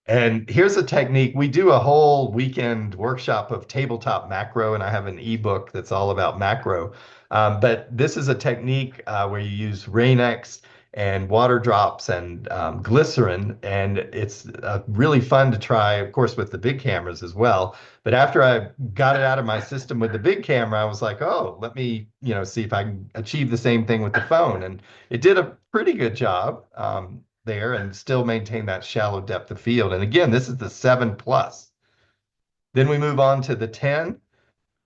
And here's a technique. We do a whole weekend workshop of tabletop macro, and I have an ebook that's all about macro. But this is a technique where you use Rain-X and water drops and glycerin, and it's really fun to try, of course, with the big cameras as well. But after I got it out of my system with the big camera, I was like, oh, let me, see if I can achieve the same thing with the phone. And it did a pretty good job. There and still maintain that shallow depth of field. And again, this is the 7 Plus. Then we move on to the 10,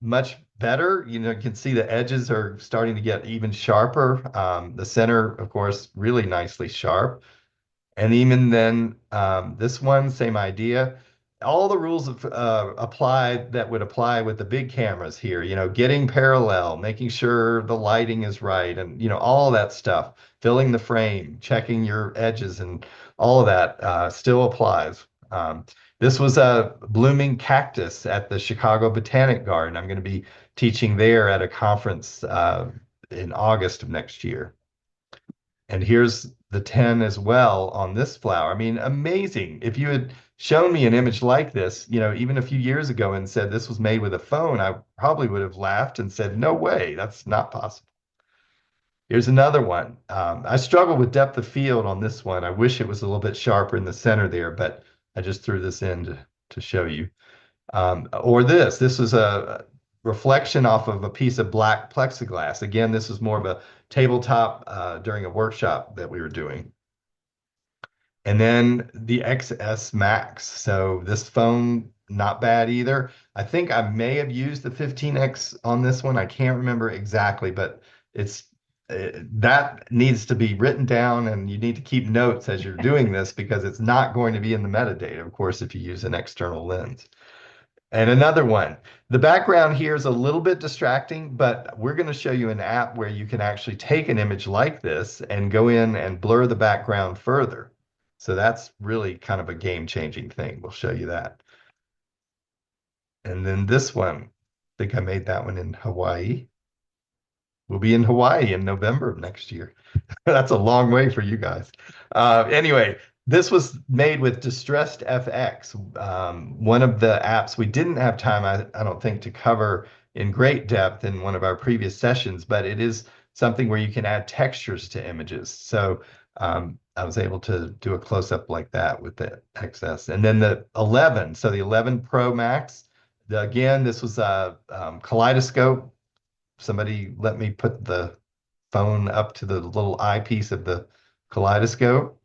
much better. You can see the edges are starting to get even sharper. The center, of course, really nicely sharp. And even then, this one, same idea. All the rules apply that would apply with the big cameras here, getting parallel, making sure the lighting is right, and, all that stuff, filling the frame, checking your edges, and all of that still applies. This was a blooming cactus at the Chicago Botanic Garden. I'm going to be teaching there at a conference in August of next year. And here's the 10 as well on this flower. I mean, amazing. If you had shown me an image like this, even a few years ago and said this was made with a phone, I probably would have laughed and said, no way, that's not possible. Here's another one. I struggle with depth of field on this one. I wish it was a little bit sharper in the center there, but I just threw this in to show you. Or this was a reflection off of a piece of black plexiglass. Again, this was more of a tabletop during a workshop that we were doing. And then the XS Max. So this phone, not bad either. I think I may have used the 15X on this one. I can't remember exactly, but that needs to be written down, and you need to keep notes as you're doing this because it's not going to be in the metadata, of course, if you use an external lens. And another one, the background here is a little bit distracting, but we're going to show you an app where you can actually take an image like this and go in and blur the background further. So that's really kind of a game-changing thing. We'll show you that. And then this one, I think I made that one in Hawaii. We'll be in Hawaii in November of next year. That's a long way for you guys. Anyway, this was made with Distressed FX, one of the apps we didn't have time, I don't think, to cover in great depth in one of our previous sessions, but it is something where you can add textures to images. So I was able to do a close-up like that with the XS. And then the 11, so the 11 Pro Max, again, this was a kaleidoscope. Somebody let me put the phone up to the little eyepiece of the kaleidoscope.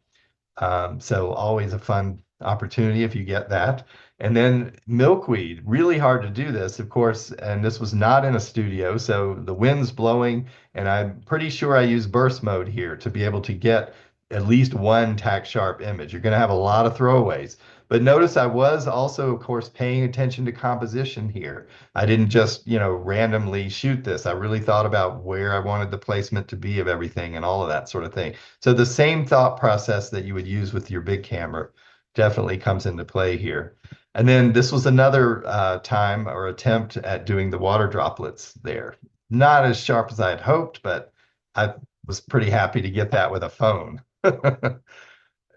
So always a fun opportunity if you get that. And then milkweed, really hard to do this, of course, and this was not in a studio, so the wind's blowing, and I'm pretty sure I use burst mode here to be able to get at least one tack sharp image. You're going to have a lot of throwaways. But notice I was also, of course, paying attention to composition here. I didn't just, randomly shoot this. I really thought about where I wanted the placement to be of everything and all of that sort of thing. So the same thought process that you would use with your big camera definitely comes into play here. And then this was another time or attempt at doing the water droplets there. Not as sharp as I had hoped, but I was pretty happy to get that with a phone.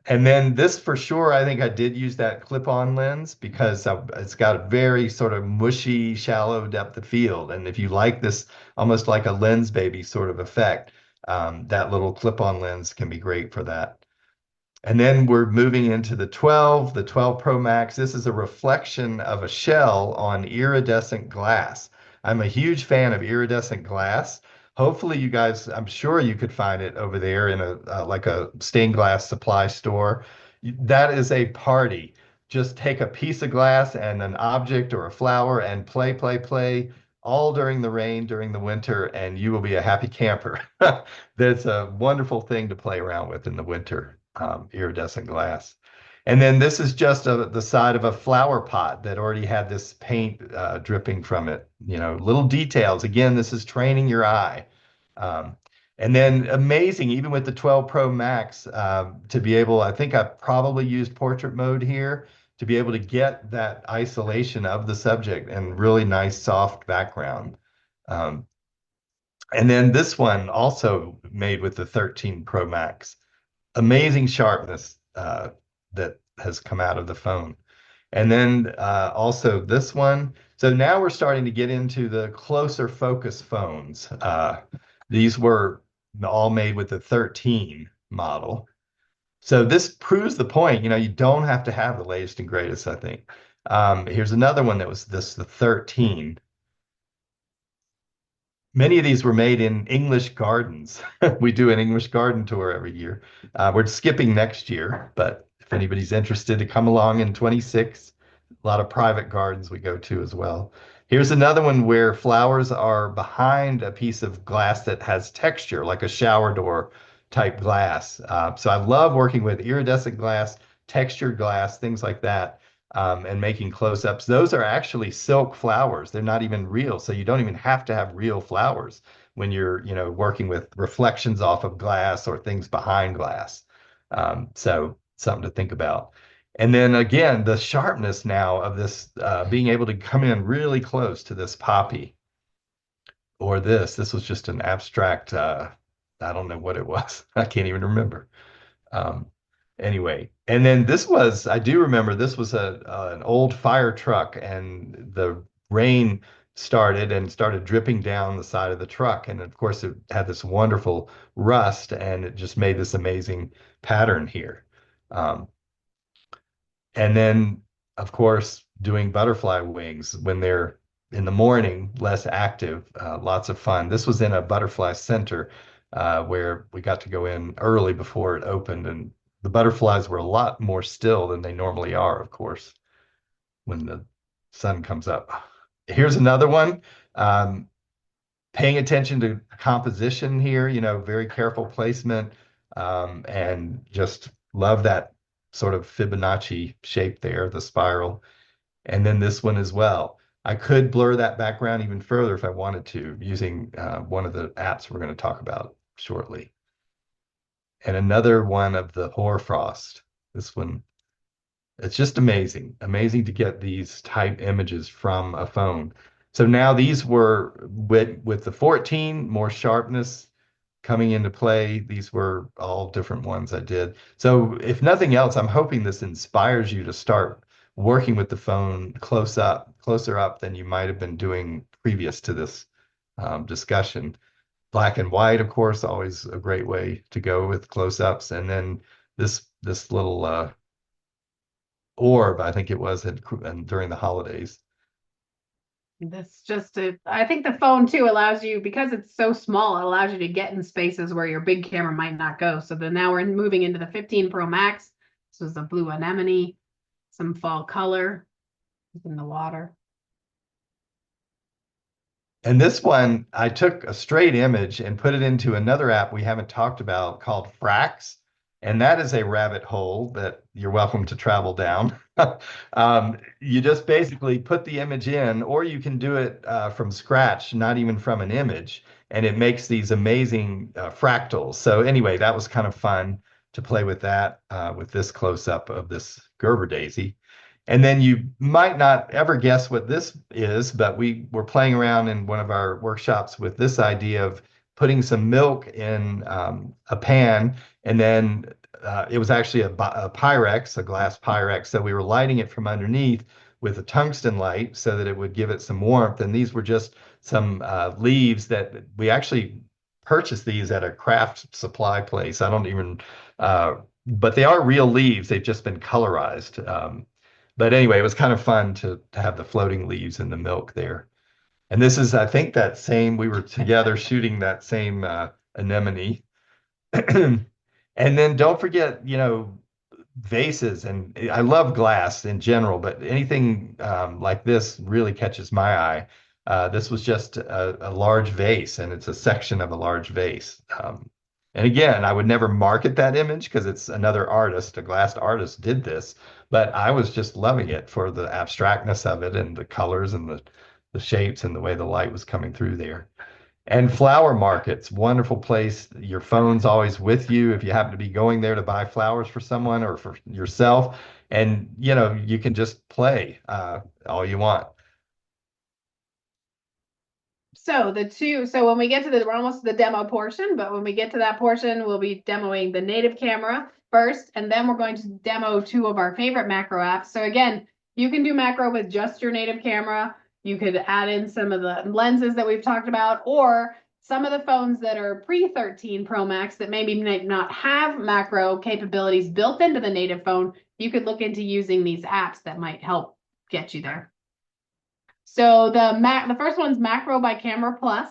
And then this for sure, I think I did use that clip-on lens because it's got a very sort of mushy, shallow depth of field. And if you like this almost like a lens baby sort of effect, that little clip-on lens can be great for that. And then we're moving into the 12 Pro Max. This is a reflection of a shell on iridescent glass. I'm a huge fan of iridescent glass. Hopefully you guys, I'm sure you could find it over there in a like a stained glass supply store. That is a party. Just take a piece of glass and an object or a flower and play all during the rain, during the winter, and you will be a happy camper. That's a wonderful thing to play around with in the winter, iridescent glass. And then this is just the side of a flower pot that already had this paint dripping from it. Little details. Again, this is training your eye. And then amazing, even with the 12 Pro Max, to be able, I think I probably used portrait mode here to be able to get that isolation of the subject and really nice soft background. And then this one also made with the 13 Pro Max. Amazing sharpness that has come out of the phone. And then also this one. So now we're starting to get into the closer focus phones. These were all made with the 13 model. So this proves the point, you don't have to have the latest and greatest, I think. Here's another one that was the 13. Many of these were made in English gardens. We do an English garden tour every year. We're skipping next year, but if anybody's interested to come along in 26, a lot of private gardens we go to as well. Here's another one where flowers are behind a piece of glass that has texture, like a shower door type glass. So I love working with iridescent glass, textured glass, things like that. And making close-ups. Those are actually silk flowers. They're not even real, so you don't even have to have real flowers when you're, working with reflections off of glass or things behind glass. So something to think about. And then again, the sharpness now of this, being able to come in really close to this poppy or this was just an abstract, I don't know what it was. I can't even remember. Um, anyway, and then I do remember this was an old fire truck, and the rain started dripping down the side of the truck. And of course, it had this wonderful rust, and it just made this amazing pattern here. Um, and then, of course, doing butterfly wings when they're in the morning, less active, lots of fun. This was in a butterfly center where we got to go in early before it opened, and the butterflies were a lot more still than they normally are, of course, when the sun comes up. Here's another one. Um, Paying attention to composition here, very careful placement, and just love that sort of Fibonacci shape there, the spiral. And then this one as well. I could blur that background even further if I wanted to, using one of the apps we're going to talk about shortly. And another one of the hoarfrost. This one, it's just amazing. Amazing to get these type images from a phone. So now these were with the 14, more sharpness coming into play. These were all different ones I did. So if nothing else, I'm hoping this inspires you to start working with the phone closer up than you might have been doing previous to this discussion. Black and white, of course, always a great way to go with close-ups. And then this little orb, I think it was, and during the holidays. I think the phone too allows you, because it's so small, it allows you to get in spaces where your big camera might not go. So then now we're moving into the 15 Pro Max. This was a blue anemone, some fall color in the water. And this one, I took a straight image and put it into another app we haven't talked about called Frax. And that is a rabbit hole that you're welcome to travel down. You just basically put the image in, or you can do it from scratch, not even from an image, and it makes these amazing fractals. So anyway, that was kind of fun to play with that with this close-up of this Gerber daisy. And then you might not ever guess what this is, but we were playing around in one of our workshops with this idea of putting some milk in a pan, and then it was actually a Pyrex, a glass Pyrex. So we were lighting it from underneath with a tungsten light so that it would give it some warmth. And these were just some leaves that we actually purchased these at a craft supply place. I don't even, but they are real leaves. They've just been colorized. But anyway, it was kind of fun to have the floating leaves in the milk there. And this is, I think, we were together shooting that same anemone. And then don't forget, vases. And I love glass in general, but anything like this really catches my eye. This was just a large vase, and it's a section of a large vase. And again, I would never market that image because it's another artist, a glass artist did this, but I was just loving it for the abstractness of it and the colors and the shapes and the way the light was coming through there. And flower markets, wonderful place. Your phone's always with you if you happen to be going there to buy flowers for someone or for yourself. And, you can just play all you want. So when we get to we're almost to the demo portion, but when we get to that portion, we'll be demoing the native camera first, and then we're going to demo two of our favorite macro apps. So again, you can do macro with just your native camera. You could add in some of the lenses that we've talked about, or some of the phones that are pre-13 Pro Max that maybe might not have macro capabilities built into the native phone. You could look into using these apps that might help get you there. So the first one's Macro by Camera Plus.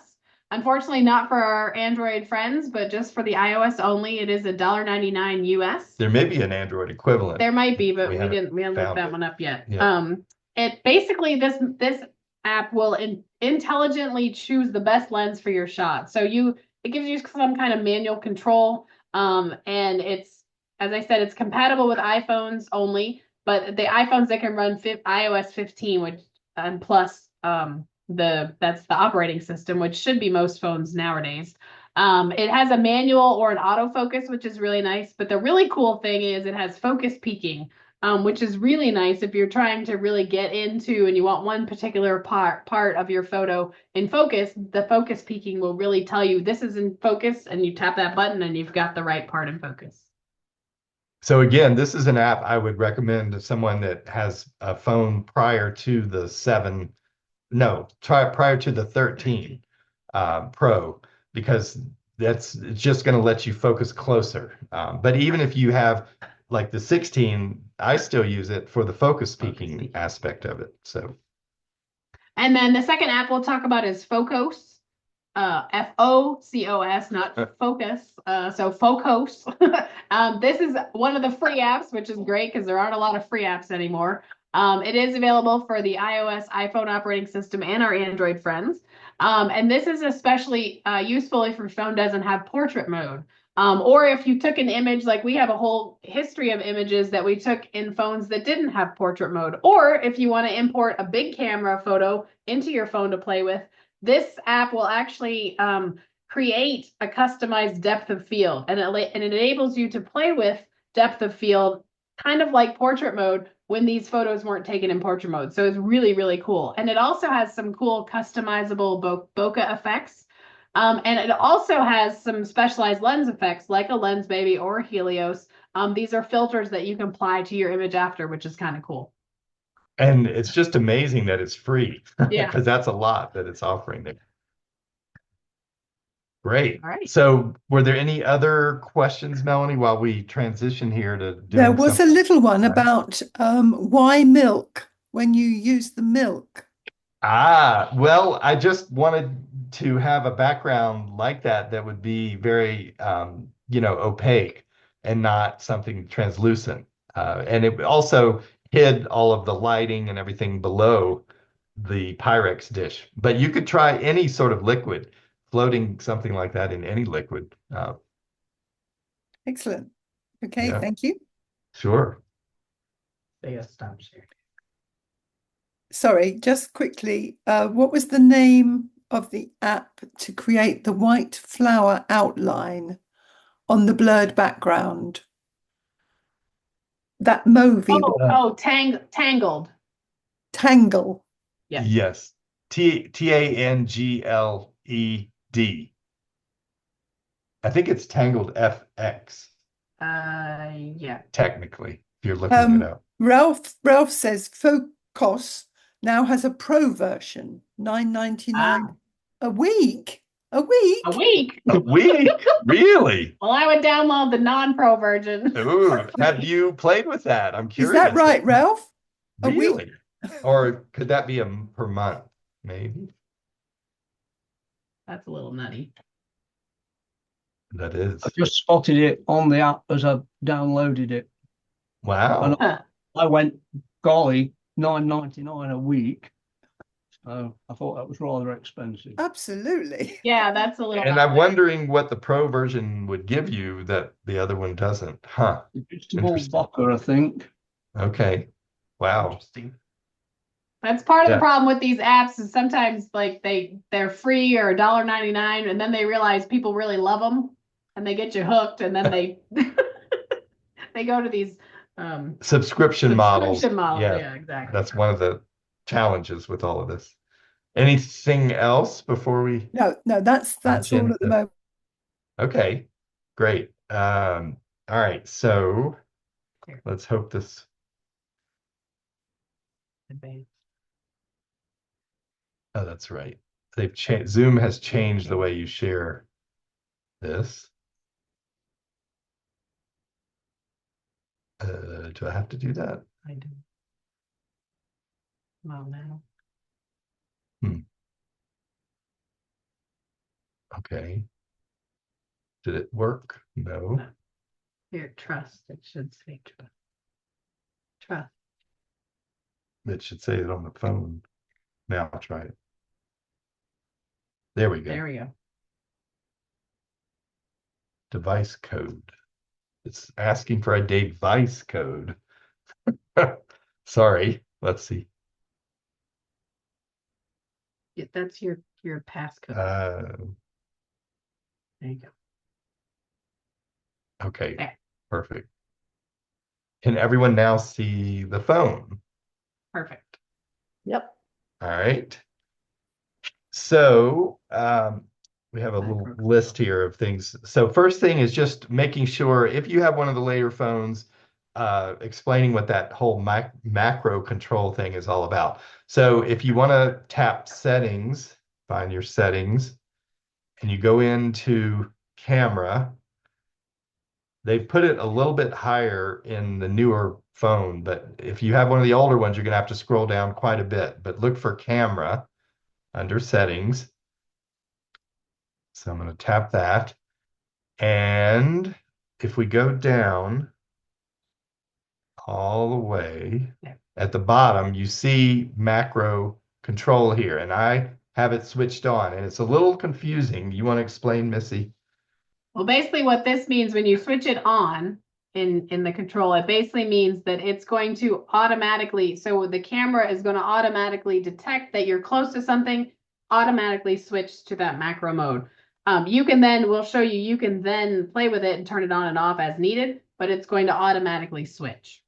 Unfortunately, not for our Android friends, but just for the iOS only. It is $1.99 US. There may be an Android equivalent. There might be, but we haven't looked that one up yet. Yeah. It basically this app will intelligently choose the best lens for your shot. So it gives you some kind of manual control. And it's, as I said, it's compatible with iPhones only, but the iPhones that can run iOS 15, which and plus that's the operating system, which should be most phones nowadays. It has a manual or an autofocus, which is really nice. But the really cool thing is it has focus peaking. which is really nice if you're trying to really get into and you want one particular part of your photo in focus. The focus peaking will really tell you this is in focus, and you tap that button and you've got the right part in focus. So again, this is an app I would recommend to someone that has a phone prior to the 7, no, prior to the 13 Pro, because it's just going to let you focus closer. But even if you have like the 16, I still use it for the focus peaking aspect of it. So, And then the second app we'll talk about is Focus. Focos, not focus. So Focus. This is one of the free apps, which is great because there aren't a lot of free apps anymore. It is available for the iOS, iPhone operating system, and our Android friends. And this is especially useful if your phone doesn't have portrait mode. Or if you took an image, like we have a whole history of images that we took in phones that didn't have portrait mode. Or if you want to import a big camera photo into your phone to play with, this app will actually create a customized depth of field, and it enables you to play with depth of field, kind of like portrait mode when these photos weren't taken in portrait mode. So it's really, really cool. And it also has some cool customizable bokeh effects. And it also has some specialized lens effects like a lens baby or a Helios. These are filters that you can apply to your image after, which is kind of cool. and it's just amazing that it's free Yeah. because that's a lot that it's offering there. Great. All right. So were there any other questions, Melanie, while we transition here to There doing was a something? little one Right. about why milk when you use the milk. Well, I just wanted to have a background like that would be very, opaque and not something translucent. And it also hid all of the lighting and everything below the Pyrex dish. But you could try any sort of liquid, floating something like that in any liquid. Excellent. Okay, Yeah, thank you. sure. Stop sharing. Sorry, just quickly, what was the name of the app to create the white flower outline on the blurred background? That movie, Tangled. Tangle. Yeah. Yes. Tangled. I think it's Tangled FX, Yeah. technically, if you're looking it up. Ralph says Focos now has a pro version, $9.99 a week. A week? A week. A week? Really? Well, I would download the non-pro version. Ooh, have you played with that? I'm Is curious. that right, Ralph? A week? Really? Or could that be per month, maybe? That's a little nutty. That is. I just spotted it on the app as I downloaded it. Wow. And I went, golly, $9.99 a week. So I thought that was rather expensive. Absolutely. Yeah, that's a little. And I'm wondering what the pro version would give you that the other one doesn't. Huh. Vegetable Interesting. vodka, I think. Okay. Wow. Interesting. That's part of Yeah. the problem with these apps is sometimes like they're free or $1.99, and then they realize people really love them and they get you hooked, and then they they go to these Subscription models. Yeah, exactly. That's one of the challenges with all of this. Anything else before we? No, that's all at the moment. Okay, great. All right, so let's hope this. Oh, that's right. They've changed. Zoom has changed the way you share this. Do I have to do that? I do. Well, now. Okay. Did it work? No. Here, trust. It should say trust. Trust. It should say it on the phone. Now I'll try it. There we go. There we go. Device code. It's asking for a device code. Sorry. Let's see. Yeah, that's your passcode. There you go. Okay. There. Perfect. Can everyone now see the phone? Perfect. Yep. All right. So we have a little list here of things. So first thing is just making sure if you have one of the later phones, explaining what that whole macro control thing is all about. So if you want to tap settings, find your settings, and you go into camera, they've put it a little bit higher in the newer phone, but if you have one of the older ones, you're going to have to scroll down quite a bit. But look for camera under settings. So I'm going to tap that. And if we go down all the way at the bottom, you see macro control here. And I have it switched on. And it's a little confusing. You want to explain, Missy? Well, basically what this means when you switch it on in the control, it basically means that it's going to automatically, so the camera is going to automatically detect that you're close to something, automatically switch to that macro mode. You can then, we'll show you, you can then play with it and turn it on and off as needed, but it's going to automatically switch.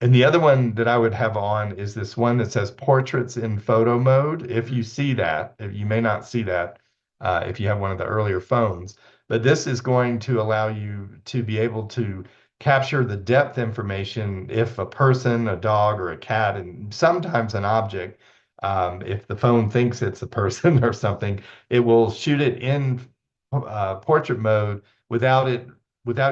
And the other one that I would have on is this one that says portraits in photo mode. If you see that, if you may not see that if you have one of the earlier phones, but this is going to allow you to be able to capture the depth information if a person, a dog, or a cat, and sometimes an object, if the phone thinks it's a person or something, it will shoot it in portrait mode without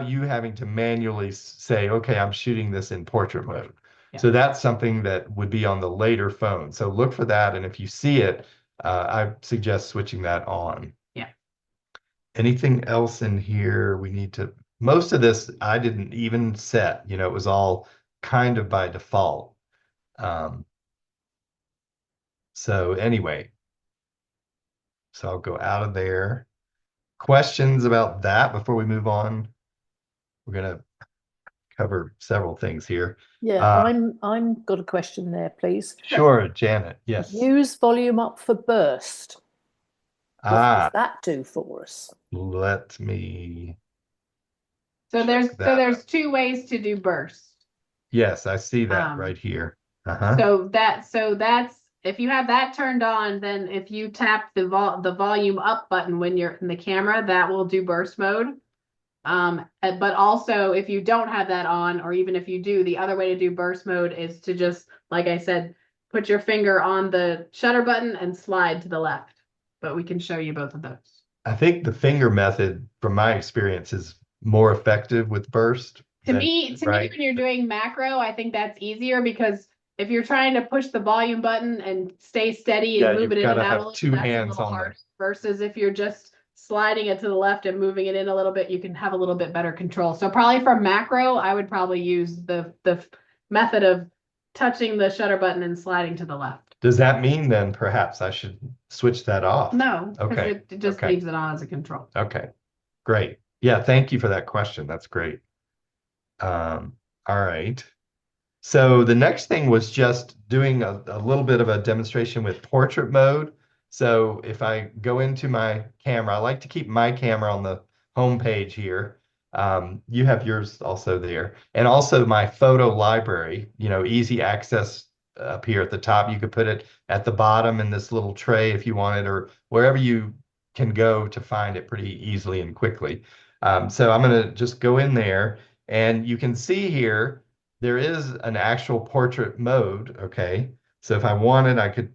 you having to manually say, okay, I'm shooting this in portrait mode. Yeah. So that's something that would be on the later phone. So look for that. And if you see it, I suggest switching that on. Yeah. Anything else in here we need to, most of this I didn't even set, it was all kind of by default. So anyway, so I'll go out of there. Questions about that before we move on? We're going to cover several things here. Yeah, I'm got a question there, please. Sure, Janet. Yes. Use volume up for burst. What does Ah, that do for us? let me. So there's check that. two ways to do burst. Yes, I see that right here. Uh-huh. So that's if you have that turned on, then if you tap the volume up button when you're in the camera, that will do burst mode. But also if you don't have that on, or even if you do, the other way to do burst mode is to just, like I said, put your finger on the shutter button and slide to the left. But we can show you both of those. I think the finger method, from my experience, is more effective with burst. To me, when you're doing macro, I think that's easier because if you're trying to push the volume button and stay steady and move it in and out a little, two that's hands a little on hard. Versus if you're just sliding it to the left and moving it in a little bit, you can have a little bit better control. So probably for macro, I would probably use the method of touching the shutter button and sliding to the left. Does that mean then perhaps I should switch that off? No, because Okay. it just Okay. leaves it on as a control. Okay, great. Yeah, thank you for that question. That's great. All right. So the next thing was just doing a little bit of a demonstration with portrait mode. So if I go into my camera, I like to keep my camera on the home page here. You have yours also there. And also my photo library, easy access up here at the top. You could put it at the bottom in this little tray if you wanted, or wherever you can go to find it pretty easily and quickly. So I'm going to just go in there, and you can see here, there is an actual portrait mode, okay? So if I wanted, I could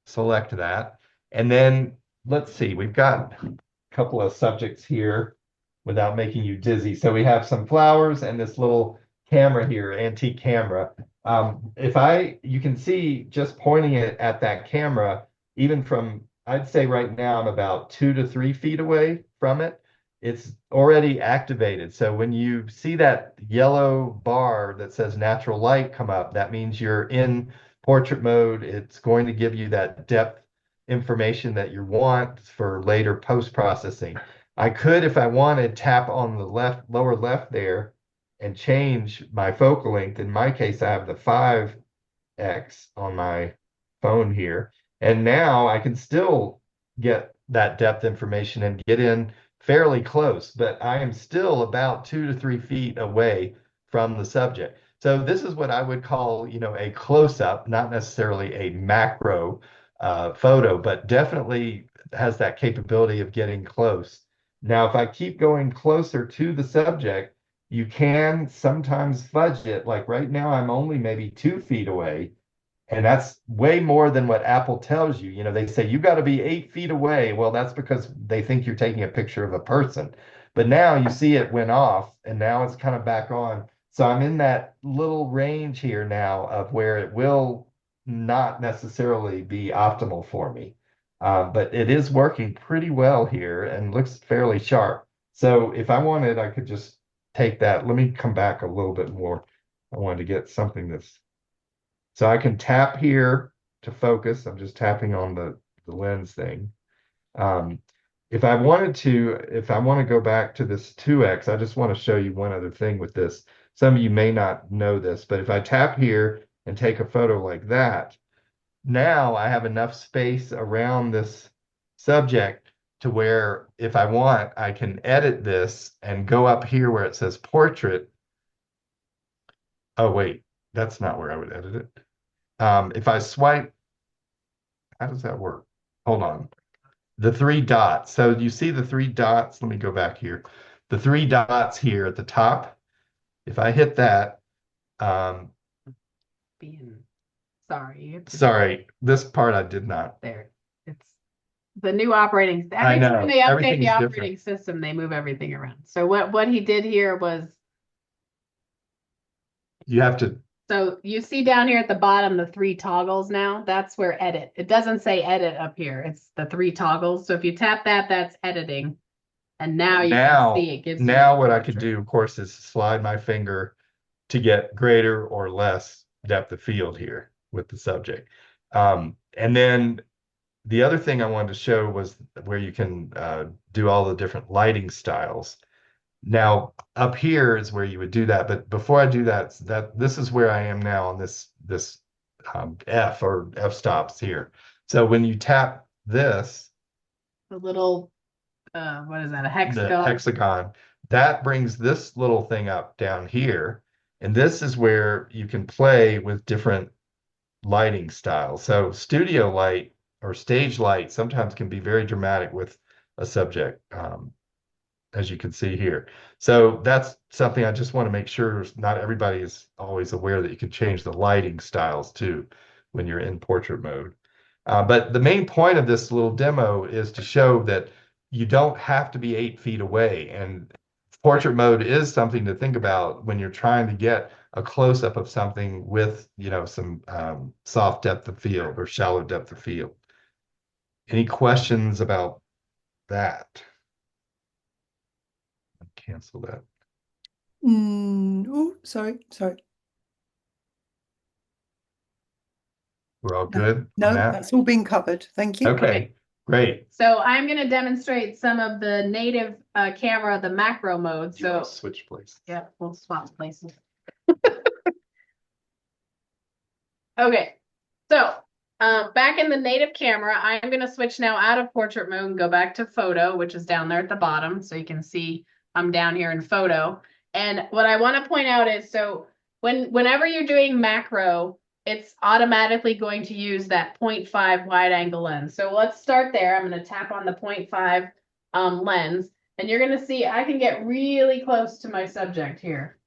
select that. And then let's see, we've got a couple of subjects here without making you dizzy. So we have some flowers and this little camera here, antique camera. You can see just pointing it at that camera, even from, I'd say right now I'm about 2 to 3 feet away from it. It's already activated. So when you see that yellow bar that says natural light come up, that means you're in portrait mode. It's going to give you that depth information that you want for later post-processing. I could, if I wanted, tap on the lower left there and change my focal length. In my case, I have the 5x on my phone here. And now I can still get that depth information and get in fairly close, but I am still about 2 to 3 feet away from the subject. So this is what I would call, a close-up, not necessarily a macro photo, but definitely has that capability of getting close. Now, if I keep going closer to the subject, you can sometimes fudge it. Like right now, I'm only maybe 2 feet away, and that's way more than what Apple tells you. They say you got to be 8 feet away. Well, that's because they think you're taking a picture of a person. But now you see it went off and now it's kind of back on. So I'm in that little range here now of where it will not necessarily be optimal for me. But it is working pretty well here and looks fairly sharp. So if I wanted, I could just take that. Let me come back a little bit more. I wanted to get something that's so I can tap here to focus. I'm just tapping on the lens thing. Um, if I want to go back to this 2x, I just want to show you one other thing with this. Some of you may not know this, but if I tap here and take a photo like that, now I have enough space around this subject to where if I want, I can edit this and go up here where it says portrait. Oh, wait, that's not where I would edit it. If I swipe, how does that work? Hold on. The 3 dots. So you see the 3 dots? Let me go back here. The 3 dots here at the top. If I hit that, Being sorry. sorry, this part I did not. There. It's the new operating. I Every know. time they update Everything's the different. operating system, they move everything around. So what he did here was, You have to, so you see down here at the bottom the 3 toggles now. That's where edit. It doesn't say edit up here. It's the 3 toggles. So if you tap that, that's editing. And now you can see it gives you now the what I could portrait. do, of course, is slide my finger to get greater or less depth of field here with the subject. And then the other thing I wanted to show was where you can do all the different lighting styles. Now, up here is where you would do that. But before I do that, this is where I am now on this F or F stops here. So when you tap this, The little what is that? A the hexagon? hexagon, that brings this little thing up down here. And this is where you can play with different lighting styles. So studio light or stage light sometimes can be very dramatic with a subject, as you can see here. So that's something I just want to make sure not everybody is always aware that you can change the lighting styles too when you're in portrait mode. But the main point of this little demo is to show that you don't have to be 8 feet away. And portrait mode is something to think about when you're trying to get a close-up of something with, some soft depth of field or shallow depth of field. Any questions about that? Cancel that. Oh, sorry. We're all good on No, that? that's all been covered. Thank you. Okay, great. So I'm going to demonstrate some of the native camera, the macro mode. Do you want So to switch places? yeah, we'll swap places. Okay, so back in the native camera, I'm going to switch now out of portrait mode and go back to photo, which is down there at the bottom. So you can see I'm down here in photo. And what I want to point out is, so whenever you're doing macro, it's automatically going to use that 0.5 wide angle lens. So let's start there. I'm going to tap on the 0.5 lens, and you're going to see I can get really close to my subject here.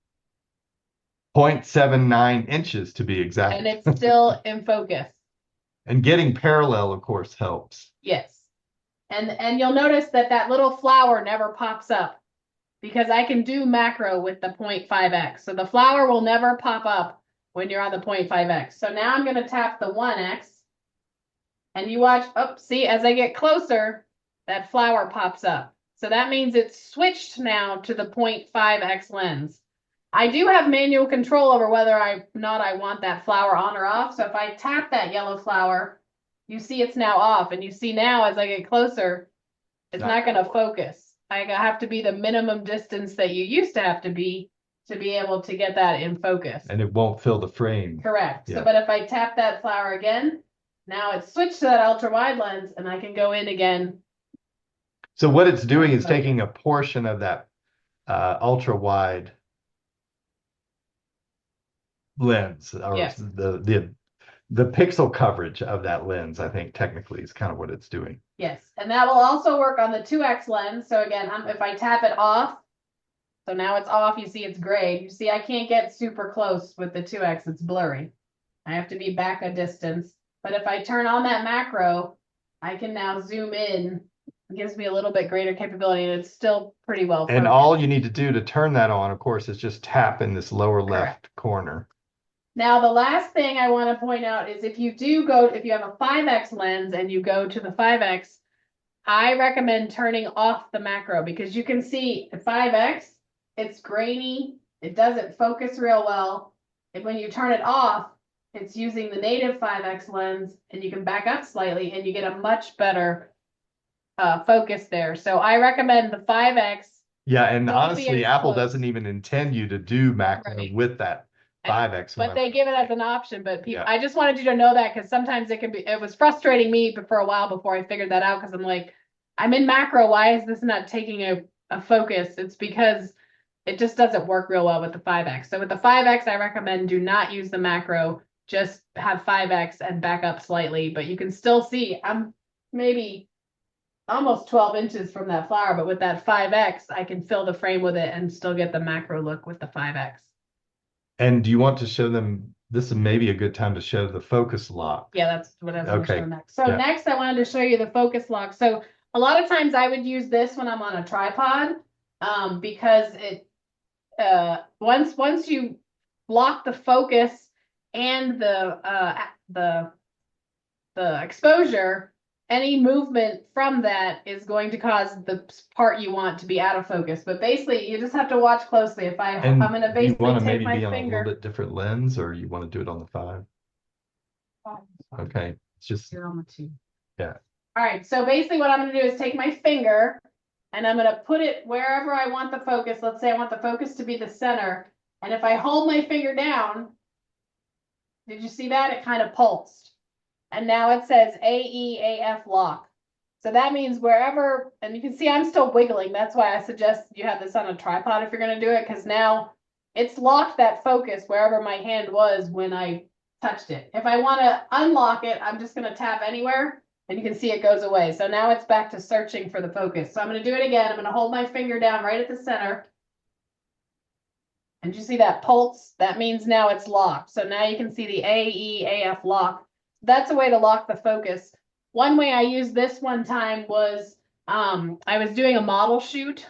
0.79 inches to be exact. And it's still in focus. And getting parallel, of course, helps. Yes. And you'll notice that that little flower never pops up because I can do macro with the 0.5x. So the flower will never pop up when you're on the 0.5x. So now I'm going to tap the 1x and you watch, oh, see, as I get closer, that flower pops up. So that means it's switched now to the 0.5x lens. I do have manual control over whether I want that flower on or off. So if I tap that yellow flower, you see it's now off. And you see now as I get closer, it's not going to focus. I have to be the minimum distance that you used to have to be able to get that in focus. And it won't fill the frame. Correct. Yeah. So, but if I tap that flower again, now it's switched to that ultra wide lens and I can go in again. So what it's doing is taking a portion of that ultra wide lens, or Yes. the pixel coverage of that lens, I think technically is kind of what it's doing. Yes, and that will also work on the 2x lens. So again, if I tap it off, so now it's off, you see it's gray. You see I can't get super close with the 2x, it's blurry. I have to be back a distance. But if I turn on that macro, I can now zoom in. It gives me a little bit greater capability, and it's still pretty well And focused. all you need to do to turn that on, of course, is just tap in this lower Correct. left corner. Now, the last thing I want to point out is if you have a 5x lens and you go to the 5x, I recommend turning off the macro, because you can see at 5x, it's grainy, it doesn't focus real well. And when you turn it off, it's using the native 5x lens, and you can back up slightly and you get a much better focus there. So I recommend the 5x. Yeah, and Don't be honestly, as Apple close. doesn't even intend you to do macro Right. with that 5x But lens. they give it as an option. But people, Yeah. I just wanted you to know that, because sometimes it was frustrating me for a while before I figured that out, because I'm like, I'm in macro, why is this not taking a focus? It's because it just doesn't work real well with the 5x. So with the 5x, I recommend do not use the macro, just have 5x and back up slightly, but you can still see I'm maybe almost 12 inches from that flower, but with that 5x, I can fill the frame with it and still get the macro look with the 5x. And do you want to show them, this is maybe a good time to show the focus lock. Yeah, that's what I was going to Okay. show next. So Yeah. next I wanted to show you the focus lock. So a lot of times I would use this when I'm on a tripod, because it once you lock the focus and the exposure, any movement from that is going to cause the part you want to be out of focus. But basically, you just have to watch closely. I'm going to you basically want to take maybe my be on a little finger. bit different lens, or you want to do it on the 5? Okay, it's just, You're on the 2. yeah. All right, so basically what I'm going to do is take my finger and I'm going to put it wherever I want the focus. Let's say I want the focus to be the center. And if I hold my finger down, did you see that? It kind of pulsed. And now it says AEAF lock. So that means wherever, and you can see I'm still wiggling. That's why I suggest you have this on a tripod if you're going to do it, because now it's locked that focus wherever my hand was when I touched it. If I want to unlock it, I'm just going to tap anywhere and you can see it goes away. So now it's back to searching for the focus. So I'm going to do it again. I'm going to hold my finger down right at the center. And you see that pulse? That means now it's locked. So now you can see the AEAF lock. That's a way to lock the focus. One way I used this one time was I was doing a model shoot.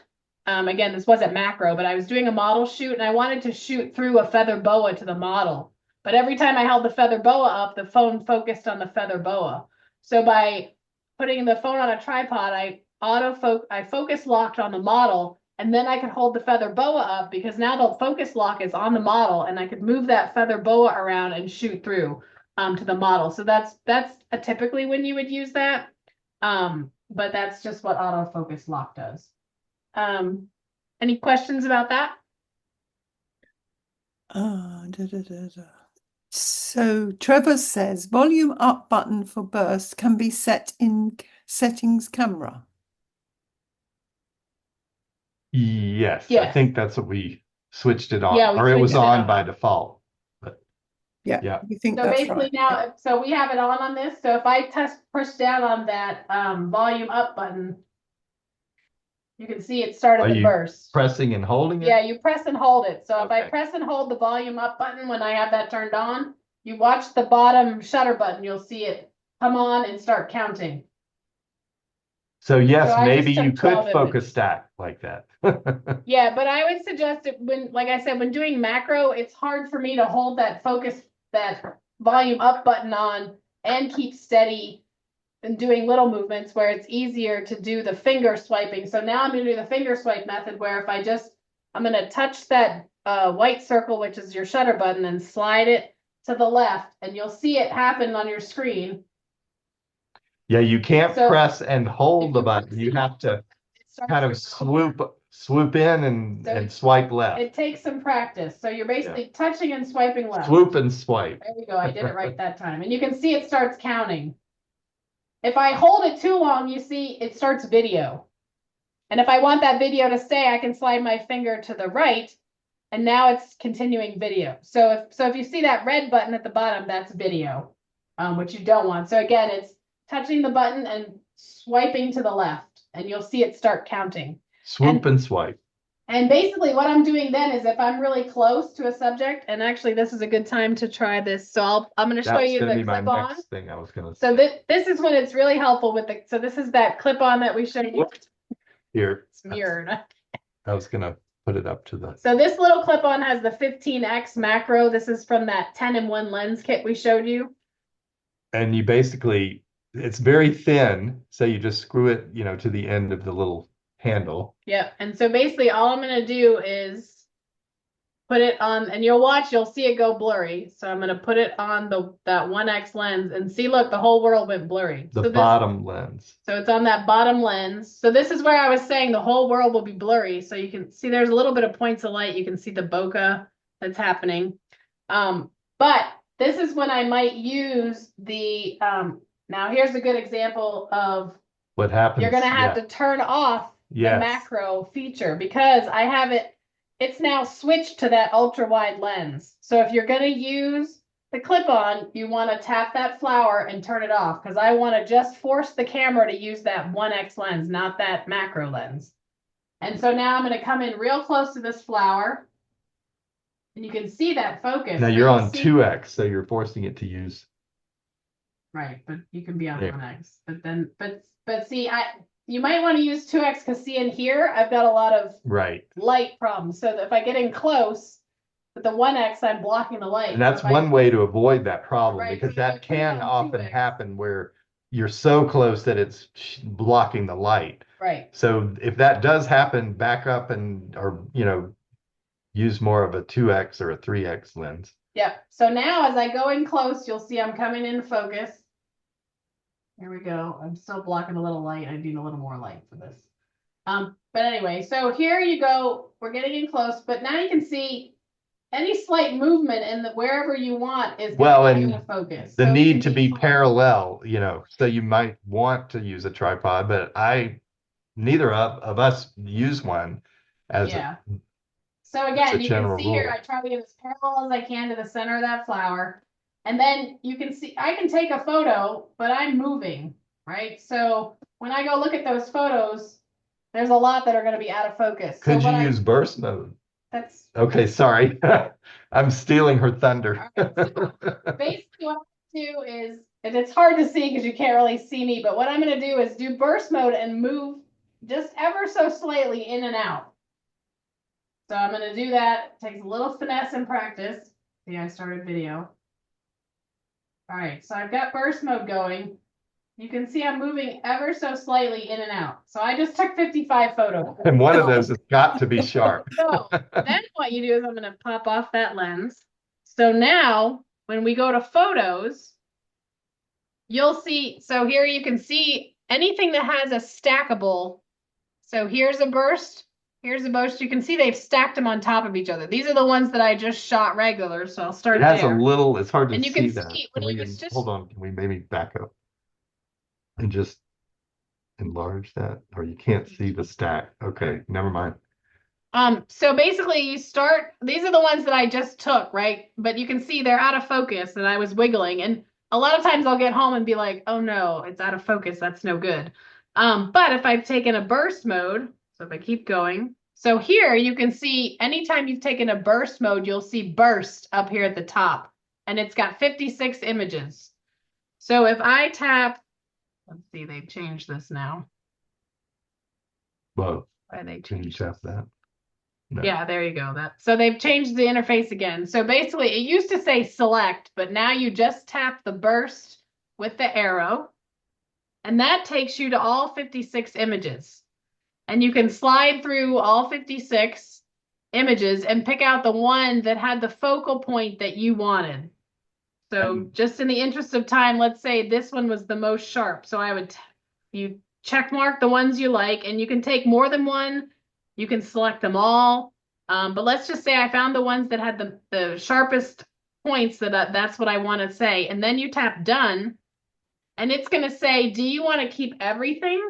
Again, this wasn't macro, but I was doing a model shoot and I wanted to shoot through a feather boa to the model. But every time I held the feather boa up, the phone focused on the feather boa. So by putting the phone on a tripod, I focus locked on the model, and then I could hold the feather boa up, because now the focus lock is on the model and I could move that feather boa around and shoot through to the model. So that's typically when you would use that. But that's just what autofocus lock does. Any questions about that? So Trevor says volume up button for burst can be set in settings camera. Yes, I Yes. think that's what we switched it on, Yeah, we or it was switched it on on. by default. Yeah, Yeah. you think So that's basically right. now, so we have it on this. So if I push down on that volume up button, you can see it started Are the you burst. pressing and holding it? Yeah, you press and hold it. So if I Okay. press and hold the volume up button when I have that turned on, you watch the bottom shutter button, you'll see it come on and start counting. So yes, So I maybe just you took 12 could focus images. stack like that. Yeah, but I would suggest it when, like I said, when doing macro, it's hard for me to hold that focus, that volume up button on and keep steady and doing little movements, where it's easier to do the finger swiping. So now I'm going to do the finger swipe method, where if I'm going to touch that white circle, which is your shutter button, and slide it to the left, and you'll see it happen on your screen. Yeah, you can't So press and hold the if you button. You have to It starts kind of swoop in and So swipe left. It takes some practice. So you're basically touching and swiping left. Swoop and swipe. There we go. I did it right that time. And you can see it starts counting. If I hold it too long, you see it starts video. And if I want that video to stay, I can slide my finger to the right and now it's continuing video. So if you see that red button at the bottom, that's video, which you don't want. So again, it's touching the button and swiping to the left, and you'll see it start counting. Swoop and swipe. And basically what I'm doing then is if I'm really close to a subject, and actually this is a good time to try this. So I'm going to show That's you gonna the be my clip-on. next thing I was gonna So say. this is when it's really helpful with the, so this is that clip-on that we showed you. Here, It's mirrored. I was gonna put it up to the. So this little clip-on has the 15x macro. This is from that 10-in-1 lens kit we showed you. And you basically, it's very thin, so you just screw it, you know, to the end of the little handle. Yep. And so basically all I'm going to do is put it on, and you'll see it go blurry. So I'm going to put it on that 1x lens, and see, look, the whole world went blurry. The bottom lens. So it's on that bottom lens. So this is where I was saying the whole world will be blurry. So you can see there's a little bit of points of light. You can see the bokeh that's happening. But this is when I might use the, now here's a good example of What happens? you're going to have to turn off the macro feature, because I have it's now switched to that ultra wide lens. So if you're going to use the clip-on, you want to tap that flower and turn it off, because I want to just force the camera to use that 1x lens, not that macro lens. And so now I'm going to come in real close to this flower, and you can see that focus. Now you're on 2x, so you're forcing it to use. Right, but you can be on 1x. But then, but see, you might want to use 2x, because see in here, I've got a lot of light problems. So that if I get in close with the 1x, I'm blocking the light. And that's one way to avoid that problem, because so that can often 2x. happen where you're so close that it's blocking the light. Right. So if that does happen, back up or, you know, use more of a 2x or a 3x lens. Yeah. So now as I go in close, you'll see I'm coming in focus. Here we go. I'm still blocking a little light. I need a little more light for this. But anyway, so here you go. We're getting in close, but now you can see any slight movement in wherever you want is going to focus. The need to be parallel, you know, so you might want to use a tripod, but neither of us use one as So again, you can see here, I try to get as parallel as I can to the center of that flower. And then you can see, I can take a photo, but I'm moving, right? So when I go look at those photos, there's a lot that are going to be out of focus. Could you use burst mode? That's okay. Sorry, I'm stealing her thunder. Right, so basically what I do is, and it's hard to see because you can't really see me, but what I'm going to do is do burst mode and move just ever so slightly in and out. So I'm going to do that. It takes a little finesse and practice. See, I started video. All right, so I've got burst mode going. You can see I'm moving ever so slightly in and out. So I just took 55 photos. And one of those has got to be sharp. So then what you do is I'm going to pop off that lens. So now when we go to photos, you'll see, so here you can see anything that has a stackable. So here's a burst. Here's a burst. You can see they've stacked them on top of each other. These are the ones that I just shot regular. So I'll start there. It has a little, it's hard to and you can that. See when Hold on, can we maybe back up and just enlarge that? Or you can't see the stack. Okay, never mind. So basically you start, these are the ones that I just took, right? But you can see they're out of focus and I was wiggling. And a lot of times I'll get home and be like, oh no, it's out of focus. That's no good. But if I've taken a burst mode, so if I keep going, so here you can see anytime you've taken a burst mode, you'll see burst up here at the top, and it's got 56 images. So if I tap, let's see, they've changed this now. Whoa. Why they Can you changed tap that? No. Yeah, there you go. So they've changed the interface again. So basically it used to say select, but now you just tap the burst with the arrow, and that takes you to all 56 images. And you can slide through all 56 images and pick out the one that had the focal point that you wanted. So just in the interest of time, let's say this one was the most sharp. So I would, you check mark the ones you like, and you can take more than one. You can select them all. But let's just say I found the ones that had the sharpest points that's what I want to say. And then you tap done, and it's going to say, do you want to keep everything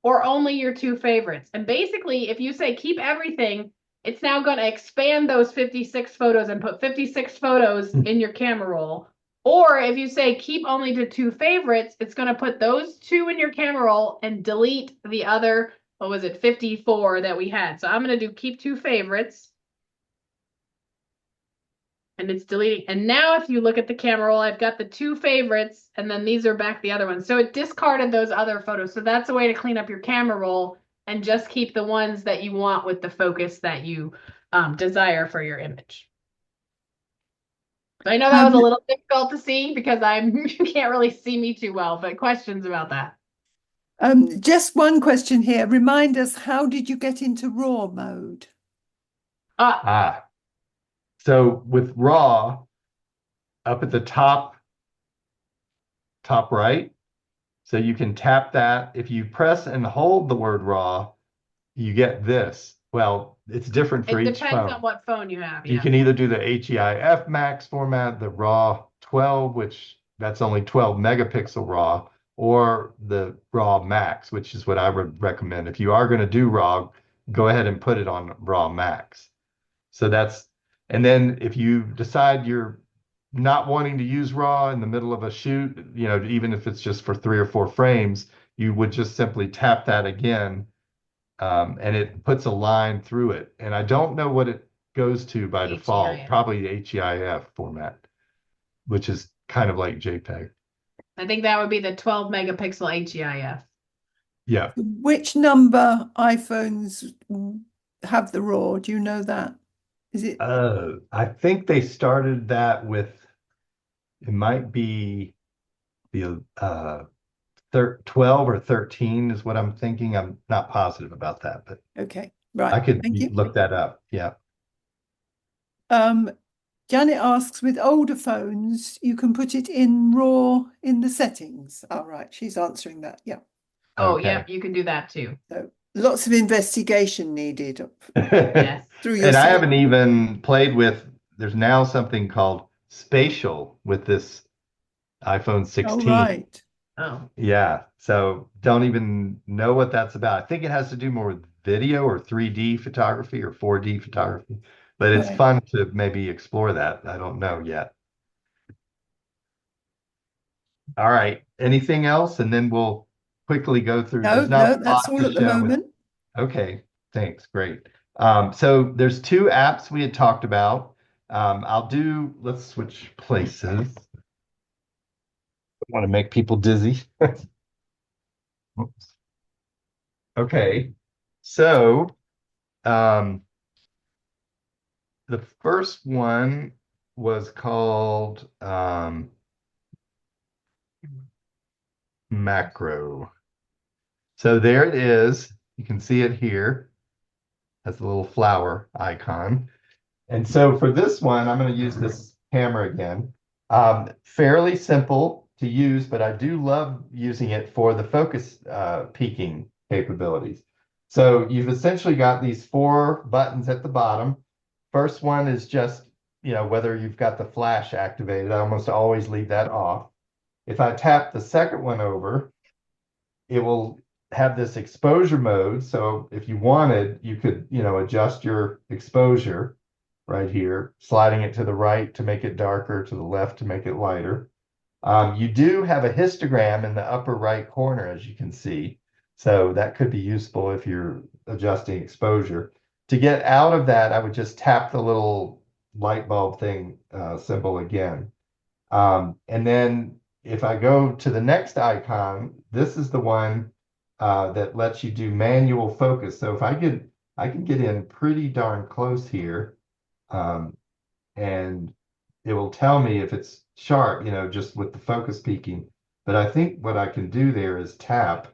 or only your two favorites? And basically, if you say keep everything, it's now going to expand those 56 photos and put 56 photos in your camera roll. Or if you say keep only to 2 favorites, it's going to put those 2 in your camera roll and delete the other, what was it, 54 that we had. So I'm going to do keep 2 favorites. And it's deleting. And now if you look at the camera roll, I've got the 2 favorites, and then these are back the other ones. So it discarded those other photos. So that's a way to clean up your camera roll and just keep the ones that you want with the focus that you desire for your image. I know that was a little difficult to see because you can't really see me too well, but questions about that? Just one question here. Remind us, how did you get into RAW mode? So with RAW, up at the top right, so you can tap that. If you press and hold the word RAW, you get this. Well, it's different for each phone. It depends on what phone you have. You can either do the HEIF max format, the RAW 12, which that's only 12 megapixel RAW, or the RAW max, which is what I would recommend. If you are going to do RAW, go ahead and put it on RAW max. So and then if you decide you're not wanting to use RAW in the middle of a shoot, even if it's just for 3 or 4 frames, you would just simply tap that again. And it puts a line through it. And I don't know what it goes to by default, probably the HEIF format, which is kind of like JPEG. I think that would be the 12 megapixel HEIF. Yeah. Which number iPhones have the RAW? Do you know that? Is it? I think they started that with, it might be the 12 or 13 is what I'm thinking. I'm not positive about that, but okay, right. I could Thank you. look that up. Yeah. Janet asks, with older phones, you can put it in RAW in the settings. All right, she's answering that. Yeah. Oh, Okay. yeah, you can do that too. So lots of investigation needed. Yes. Through your And I haven't even played with, there's now something called spatial with this iPhone 16. Oh, right. Oh. Yeah. So don't even know what that's about. I think it has to do more with video or 3D photography or 4D photography, but it's fun to maybe explore that. I don't know yet. All right. Anything else? And then we'll quickly go through. No, that's all at the moment. Okay. Thanks. Great. So there's 2 apps we had talked about. Let's switch places. I want to make people dizzy. Oops. Okay. So the first one was called Macro. So there it is. You can see it here. Has a little flower icon. And so for this one, I'm going to use this camera again. Fairly simple to use, but I do love using it for the focus peaking capabilities. So you've essentially got these 4 buttons at the bottom. First one is just, whether you've got the flash activated. I almost always leave that off. If I tap the second one over, it will have this exposure mode. So if you wanted, you could, adjust your exposure right here, sliding it to the right to make it darker, to the left to make it lighter. You do have a histogram in the upper right corner, as you can see. So that could be useful if you're adjusting exposure. To get out of that, I would just tap the little light bulb thing symbol again. And then if I go to the next icon, this is the one that lets you do manual focus. So if I can get in pretty darn close here, and it will tell me if it's sharp, just with the focus peaking. But I think what I can do there is tap,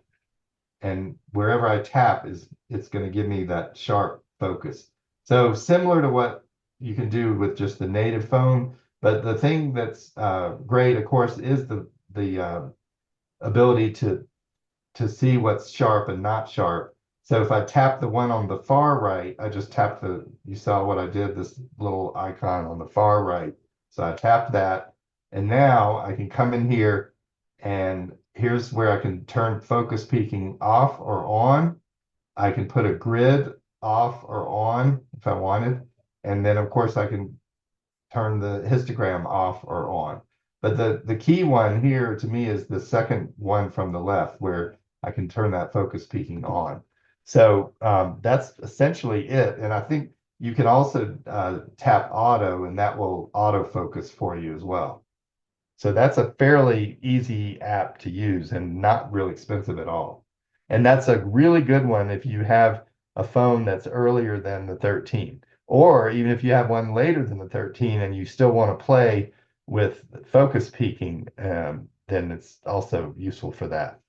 and wherever I tap it's going to give me that sharp focus. So similar to what you can do with just the native phone, but the thing that's great, of course, is the ability to see what's sharp and not sharp. So if I tap the one on the far right, I just tap you saw what I did, this little icon on the far right. So I tap that, and now I can come in here, and here's where I can turn focus peaking off or on. I can put a grid off or on if I wanted. And then of course I can turn the histogram off or on. But the key one here to me is the second one from the left where I can turn that focus peaking on. So that's essentially it. And I think you can also tap auto and that will autofocus for you as well. So that's a fairly easy app to use and not real expensive at all. And that's a really good one if you have a phone that's earlier than the 13, or even if you have one later than the 13 and you still want to play with focus peaking, then it's also useful for that.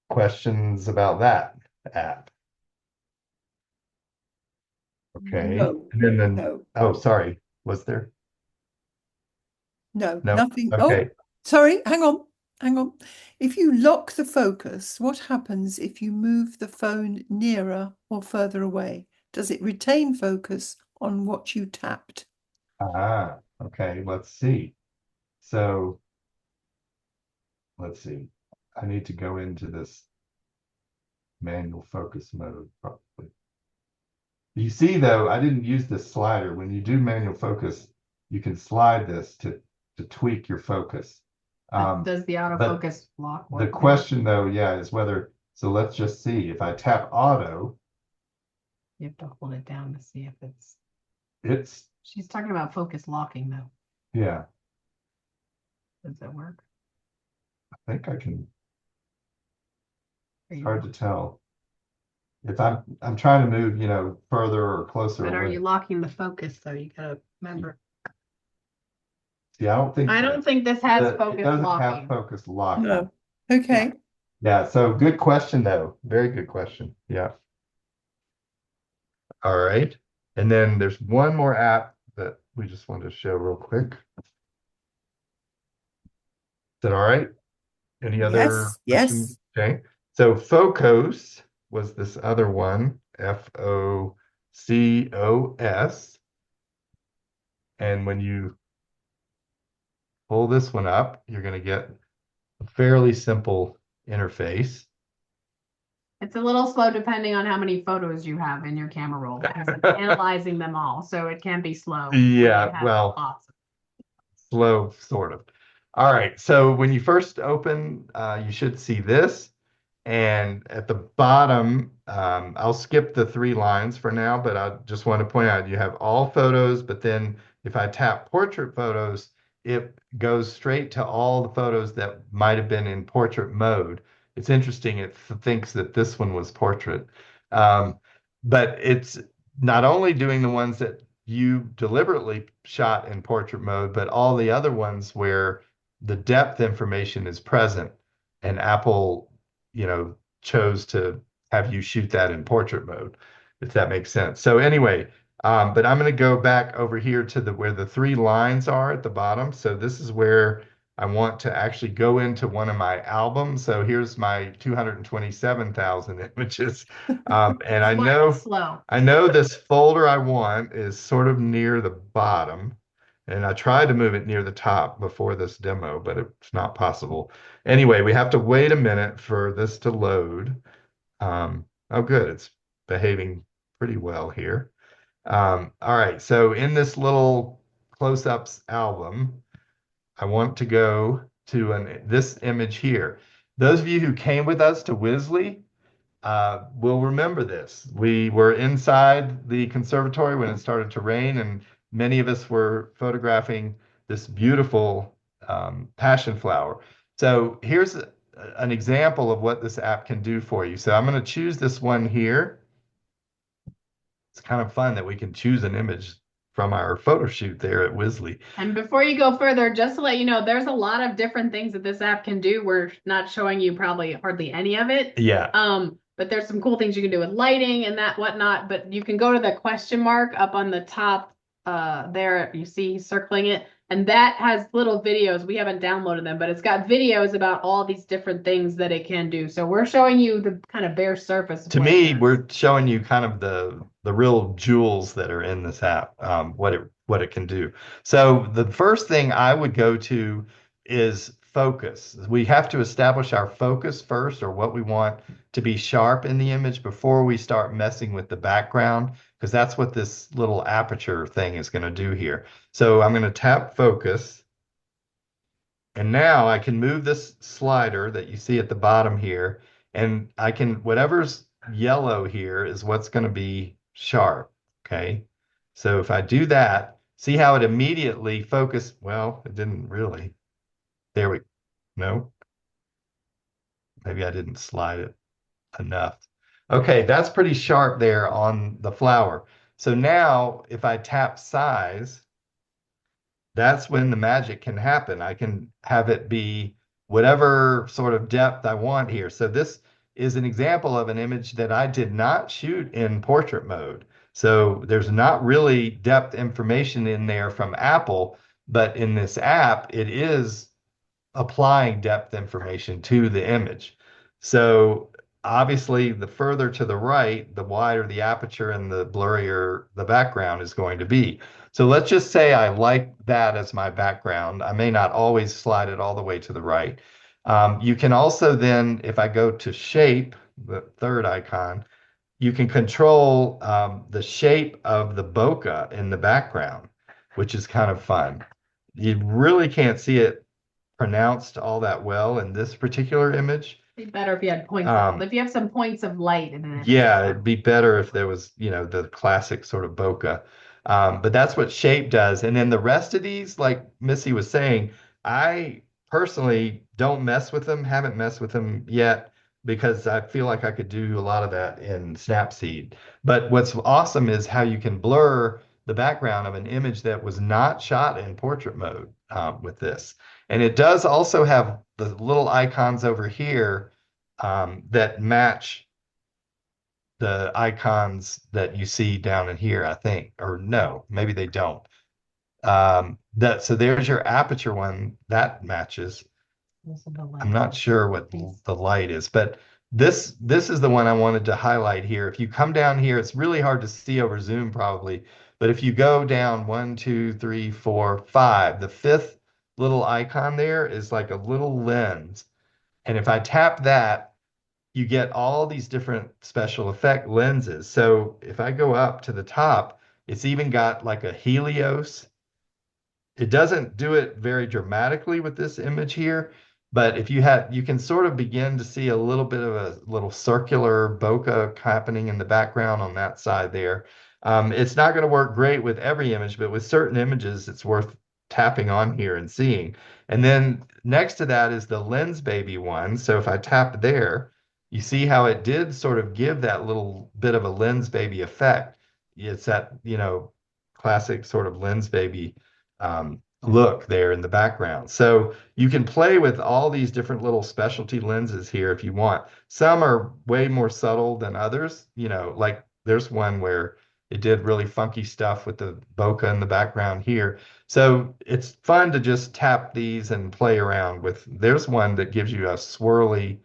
Questions about that app? Okay. No, And then, no, oh, sorry, was there? no, No. nothing. Oh, Okay. sorry, hang on, hang on. If you lock the focus, what happens if you move the phone nearer or further away? Does it retain focus on what you tapped? Ah, okay, let's see. So let's see. I need to go into this manual focus mode probably. You see though, I didn't use this slider. When you do manual focus, you can slide this to tweak your focus. Does the but autofocus lock the work? question though, yeah, is whether, so let's just see. If I tap auto, You have to hold it down to see if it's, she's talking about focus locking though. yeah, Does that work? I think I can, Are it's you hard to tell. If I'm trying to move, further or closer But are away. you locking the focus though? You gotta remember. See, I don't think I don't think this has it focus doesn't have locking. focus locking. No. Okay. Yeah, so good question though. Very good question. Yeah. All right. And then there's one more app that we just wanted to show real quick. Is that all right? Any other Yes, questions? yes. Okay. So Focos was this other one, Focos. And when you pull this one up, you're going to get a fairly simple interface. It's a little slow depending on how many photos you have in your camera roll because it's analyzing them all. So it can be slow. when you Yeah, have well, lots. slow, sort of. All right, so when you first open, you should see this. And at the bottom, I'll skip the three lines for now, but I just want to point out you have all photos, but then if I tap portrait photos, it goes straight to all the photos that might have been in portrait mode. It's interesting, it thinks that this one was portrait. Um, but it's not only doing the ones that you deliberately shot in portrait mode, but all the other ones where the depth information is present and Apple, chose to have you shoot that in portrait mode, if that makes sense. So anyway, but I'm going to go back over here to where the three lines are at the bottom. So this is where I want to actually go into one of my albums. So here's my 227,000 images. And Slow. I know this folder I want is sort of near the bottom. And I tried to move it near the top before this demo, but it's not possible. Anyway, we have to wait a minute for this to load. Oh, good. It's behaving pretty well here. All right. So in this little close-ups album, I want to go to this image here. Those of you who came with us to Wisley will remember this. We were inside the conservatory when it started to rain, and many of us were photographing this beautiful passion flower. So here's an example of what this app can do for you. So I'm going to choose this one here. It's kind of fun that we can choose an image from our photo shoot there at Wisley. And before you go further, just to let you know, there's a lot of different things that this app can do. We're not showing you probably hardly any of it. Yeah. But there's some cool things you can do with lighting and that whatnot. But you can go to the question mark up on the top there. You see circling it. And that has little videos. We haven't downloaded them, but it's got videos about all these different things that it can do. So we're showing you the kind of bare surface. To me, we're showing you kind of the real jewels that are in this app, what it can do. So the first thing I would go to is focus. We have to establish our focus first, or what we want to be sharp in the image, before we start messing with the background, because that's what this little aperture thing is going to do here. So I'm going to tap focus. And now I can move this slider that you see at the bottom here, and I can, whatever's yellow here is what's going to be sharp. Okay. So if I do that, see how it immediately focused? Well, it didn't really. There we, no, maybe I didn't slide it enough. Okay, that's pretty sharp there on the flower. So now if I tap size, that's when the magic can happen. I can have it be whatever sort of depth I want here. So this is an example of an image that I did not shoot in portrait mode. So there's not really depth information in there from Apple, but in this app, it is applying depth information to the image. So obviously, the further to the right, the wider the aperture and the blurrier the background is going to be. So let's just say I like that as my background. I may not always slide it all the way to the right. You can also then, if I go to shape, the third icon, you can control the shape of the bokeh in the background, which is kind of fun. You really can't see it pronounced all that well in this particular image. It'd be better if you had points. If you have some points of light in it. Yeah, it'd be better if there was, the classic sort of bokeh. But that's what shape does. And then the rest of these, like Missy was saying, I personally don't mess with them, haven't messed with them yet, because I feel like I could do a lot of that in Snapseed. But what's awesome is how you can blur the background of an image that was not shot in portrait mode with this. And it does also have the little icons over here that match the icons that you see down in here, I think. Or no, maybe they don't. So there's your aperture one that matches. I'm not sure what the light is, but this is the one I wanted to highlight here. If you come down here, it's really hard to see over Zoom probably, but if you go down 1, 2, 3, 4, 5, the fifth little icon there is like a little lens. And if I tap that, you get all these different special effect lenses. So if I go up to the top, it's even got like a Helios. It doesn't do it very dramatically with this image here, but if you can sort of begin to see a little bit of a little circular bokeh happening in the background on that side there. It's not going to work great with every image, but with certain images, it's worth tapping on here and seeing. And then next to that is the Lens Baby one. So if I tap there, you see how it did sort of give that little bit of a Lens Baby effect. It's that, classic sort of Lens Baby look there in the background. So you can play with all these different little specialty lenses here if you want. Some are way more subtle than others, like there's one where it did really funky stuff with the bokeh in the background here. So it's fun to just tap these and play around with. There's one that gives you a swirly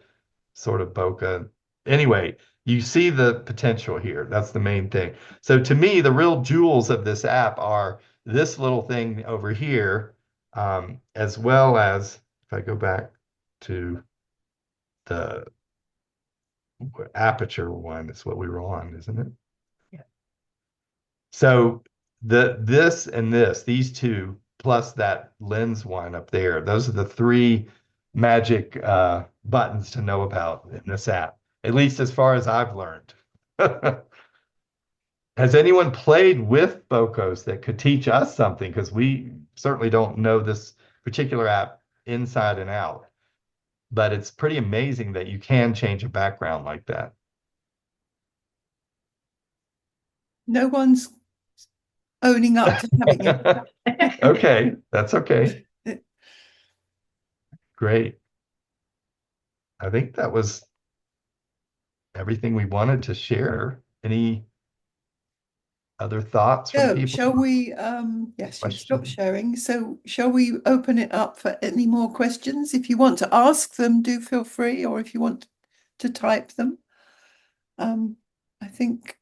sort of bokeh. Anyway, you see the potential here. That's the main thing. So to me, the real jewels of this app are this little thing over here, as well as if I go back to the aperture one, it's what we were on, isn't it? Yeah. So this and these two, plus that lens one up there, those are the three magic buttons to know about in this app, at least as far as I've learned. Has anyone played with bokehs that could teach us something? Because we certainly don't know this particular app inside and out. But it's pretty amazing that you can change a background like that. No one's owning up to having it. Okay, that's okay. Great. I think that was everything we wanted to share. Any other thoughts from So people? shall we, yes, you stopped sharing. So shall we open it up for any more questions? If you want to ask them, do feel free, or if you want to type them. I think.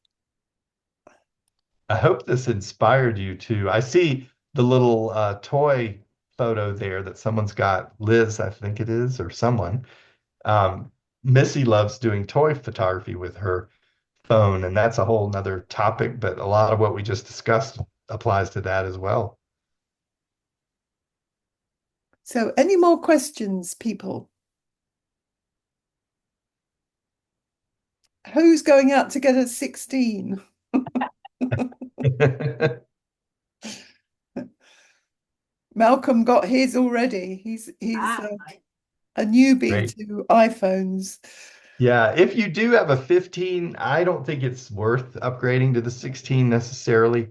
I hope this inspired you to. I see the little toy photo there that someone's got, Liz, I think it is, or someone. Um, Missy loves doing toy photography with her phone, and that's a whole nother topic, but a lot of what we just discussed applies to that as well. So any more questions, people? Who's going out to get a 16? Malcolm got his already. He's Ah, a newbie Great. to iPhones. Yeah, if you do have a 15, I don't think it's worth upgrading to the 16 necessarily.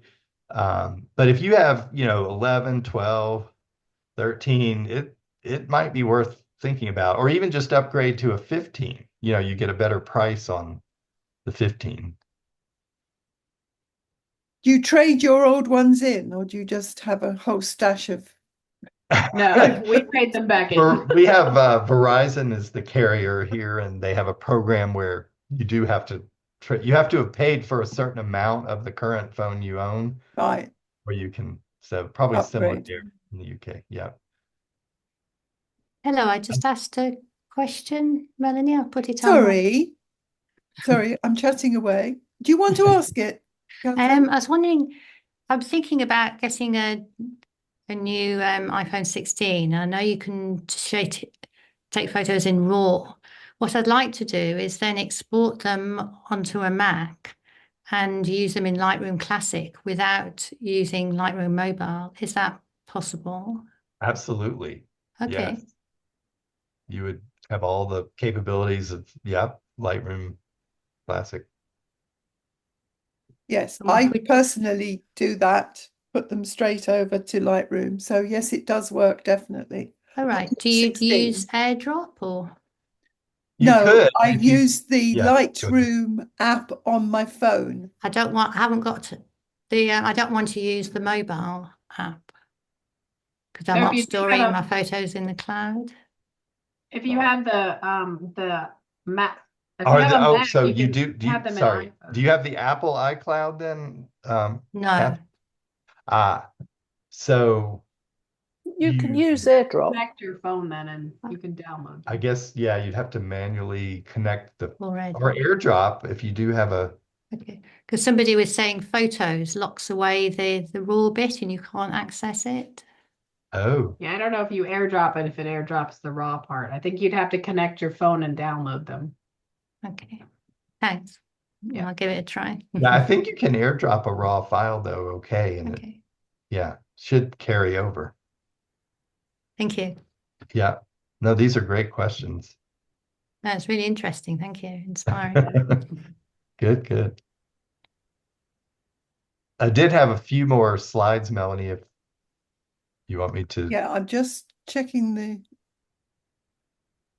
But if you have, 11, 12, 13, it might be worth thinking about, or even just upgrade to a 15. You get a better price on the 15. Do you trade your old ones in, or do you just have a whole stash of? no, we trade them back in. We have Verizon is the carrier here, and they have a program where you do have to you have to have paid for a certain amount of the current phone you own, Right, where you can, so probably similar upgrade. there in the UK. Yeah. Hello, I just asked a question, Melanie. I'll put it on. Sorry, I'm chatting away. Do you want to ask it, Catherine? I was wondering, I'm thinking about getting a new iPhone 16. I know you can take photos in RAW. What I'd like to do is then export them onto a Mac and use them in Lightroom Classic without using Lightroom Mobile. Is that possible? Absolutely. Okay. Yes. You would have all the capabilities of, Lightroom Classic. Yes, And I would- personally do that, put them straight over to Lightroom. So yes, it does work, definitely. All right. Do you 16. use AirDrop or? You No, could, I if you, use the yeah, go ahead. Lightroom app on my phone. I haven't got I don't want to use the mobile app because I'm So if not you do storing have my photos in the cloud. If you have the Mac, if you have a Mac, So you you can do you, have them in sorry, iPhone. do you have the Apple iCloud then? No. Kath? Ah, so You can you, use AirDrop. Connect your phone then, and you can download I them. guess, yeah, you'd have to manually connect Already. or AirDrop if you do have a, Okay. Because somebody was saying photos locks away the raw bit and you can't access it. oh, Yeah, I don't know if you AirDrop it if it AirDrops the raw part. I think you'd have to connect your phone and download them. Okay. Thanks. Yeah. I'll give it a try. yeah, I think you can AirDrop a raw file though, okay, and it, Okay. yeah, should carry over. Thank you. Yeah, no, these are great questions. That's really interesting. Thank you. Inspiring. Good, good. I did have a few more slides, Melanie, if you want me to. Yeah, I'm just checking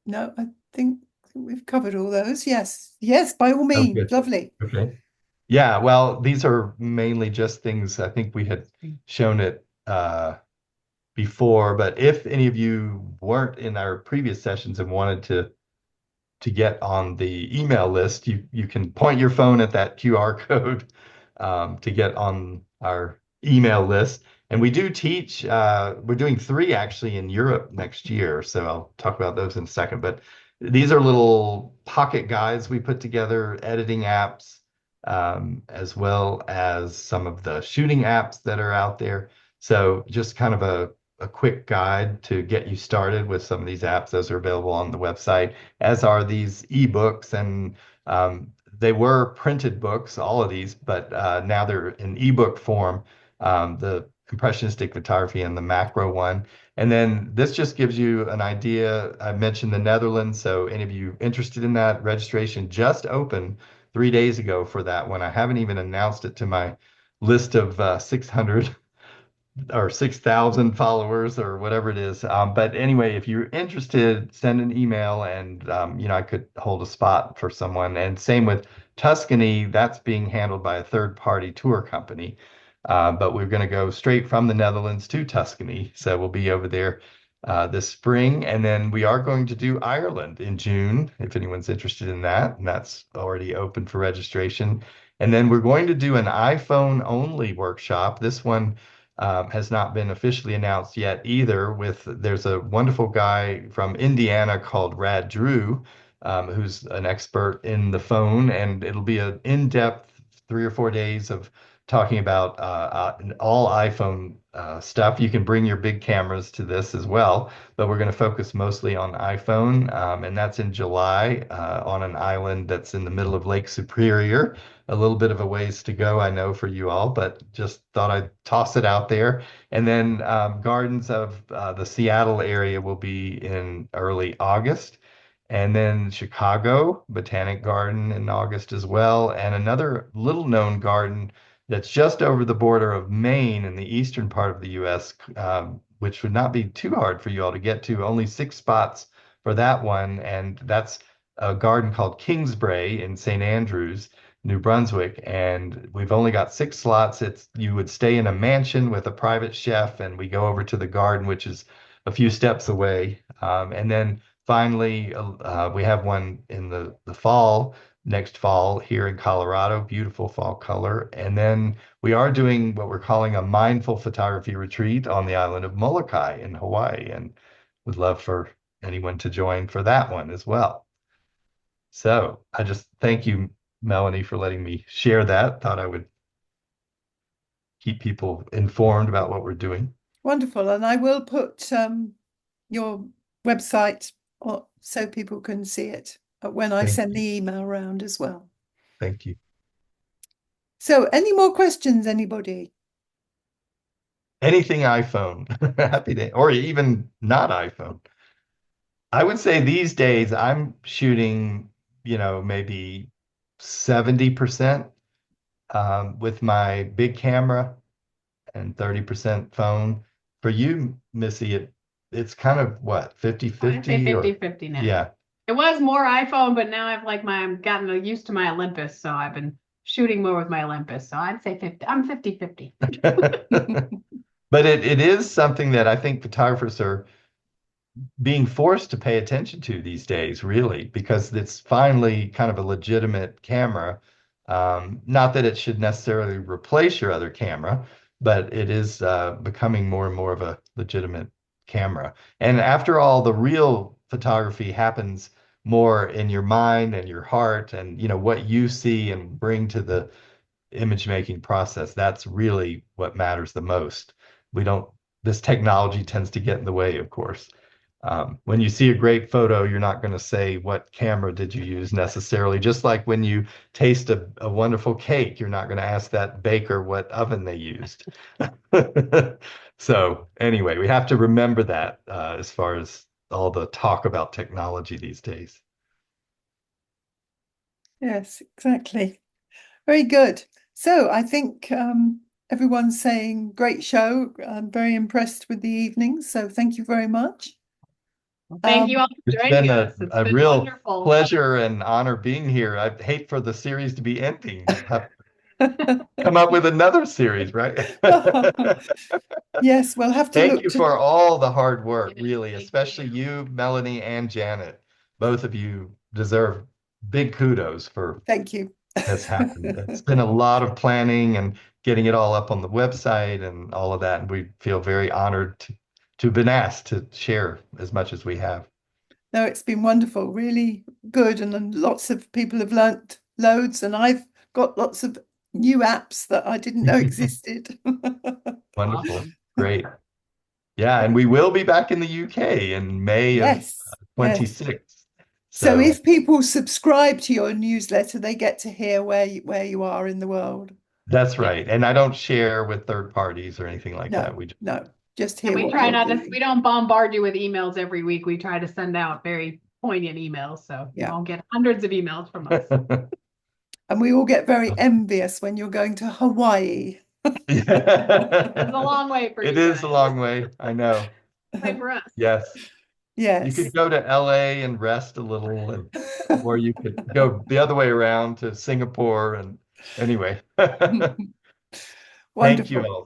no, I think we've covered all those. Yes, by all Oh, means, good. lovely. Okay. Yeah, well, these are mainly just things I think we had shown it before, but if any of you weren't in our previous sessions and wanted to get on the email list, you can point your phone at that QR code to get on our email list. And we do teach, we're doing 3 actually in Europe next year. So I'll talk about those in a second. But these are little pocket guides we put together, editing apps, as well as some of the shooting apps that are out there. So just kind of a quick guide to get you started with some of these apps. Those are available on the website, as are these ebooks. And they were printed books, all of these, but now they're in ebook form, the impressionistic photography and the macro one. And then this just gives you an idea. I mentioned the Netherlands, so any of you interested in that, registration just opened 3 days ago for that one. I haven't even announced it to my list of 600 or 6,000 followers or whatever it is. But anyway, if you're interested, send an email and, I could hold a spot for someone. And same with Tuscany, that's being handled by a third party tour company. But we're going to go straight from the Netherlands to Tuscany. So we'll be over there this spring. And then we are going to do Ireland in June, if anyone's interested in that. And that's already open for registration. And then we're going to do an iPhone only workshop. This one has not been officially announced yet either. There's a wonderful guy from Indiana called Rad Drew, who's an expert in the phone, and it'll be an in-depth 3 or 4 days of talking about all iPhone stuff. You can bring your big cameras to this as well, but we're going to focus mostly on iPhone, and that's in July on an island that's in the middle of Lake Superior. A little bit of a ways to go, I know, for you all, but just thought I'd toss it out there. And then Gardens of the Seattle area will be in early August. And then Chicago Botanic Garden in August as well. And another little known garden that's just over the border of Maine in the eastern part of the US, which would not be too hard for you all to get to. Only 6 spots for that one. And that's a garden called Kingsbrae in St. Andrews, New Brunswick. And we've only got 6 slots. You would stay in a mansion with a private chef, and we go over to the garden, which is a few steps away. And then finally, we have one in the fall, next fall here in Colorado, beautiful fall color. And then we are doing what we're calling a mindful photography retreat on the island of Molokai in Hawaii, and would love for anyone to join for that one as well. So I just thank you, Melanie, for letting me share that. Thought I would keep people informed about what we're doing. Wonderful. And I will put your website so people can see it when I send the email around as well. Thank you. So any more questions, anybody? Anything iPhone, happy day, or even not iPhone. I would say these days I'm shooting, maybe 70% with my big camera and 30% phone. For you, Missy, it's kind of what, 50-50? I'd say 50-50 now. Yeah. It was more iPhone, but now I've gotten used to my Olympus, so I've been shooting more with my Olympus. So I'd say 50. I'm 50-50. But it is something that I think photographers are being forced to pay attention to these days, really, because it's finally kind of a legitimate camera. Not that it should necessarily replace your other camera, but it is becoming more and more of a legitimate camera. And after all, the real photography happens more in your mind and your heart, and what you see and bring to the image making process. That's really what matters the most. This technology tends to get in the way, of course. When you see a great photo, you're not going to say, what camera did you use necessarily? Just like when you taste a wonderful cake, you're not going to ask that baker what oven they used. So anyway, we have to remember that as far as all the talk about technology these days. Yes, exactly. Very good. So I think everyone's saying great show. I'm very impressed with the evening. So thank you very much. Thank you all for It's joining been us. a It's been real wonderful. pleasure and honor being here. I hate for the series to be ending. Have come up with another series, right? Yes, we'll have to Thank look you to. for all the hard work, Yes, really, thank especially you, Melanie, and Janet. Both of you deserve big kudos for Thank you. this happened. It's been a lot of planning and getting it all up on the website and all of that. And we feel very honored to have been asked to share as much as we have. No, it's been wonderful, really good. And then lots of people have learnt loads, and I've got lots of new apps that I didn't know existed. Wonderful. Awesome. Great. Yeah, and we will be back in the UK in May of Yes, yes. 26. So if people subscribe to your newsletter, they get to hear where you are in the world. That's right. And I don't share with third parties or anything like that. No, just hear And we what try you're not to, doing. we don't bombard you with emails every week. We try to send out very poignant emails. So you Yeah. won't get hundreds of emails from us. And we all get very envious when you're going to Hawaii. It's a long way for you It is guys. a long way. I know. Way for us. Yes. You Yes. could go to LA and rest a little, or you could go the other way around to Singapore. And anyway, thank you Wonderful. all.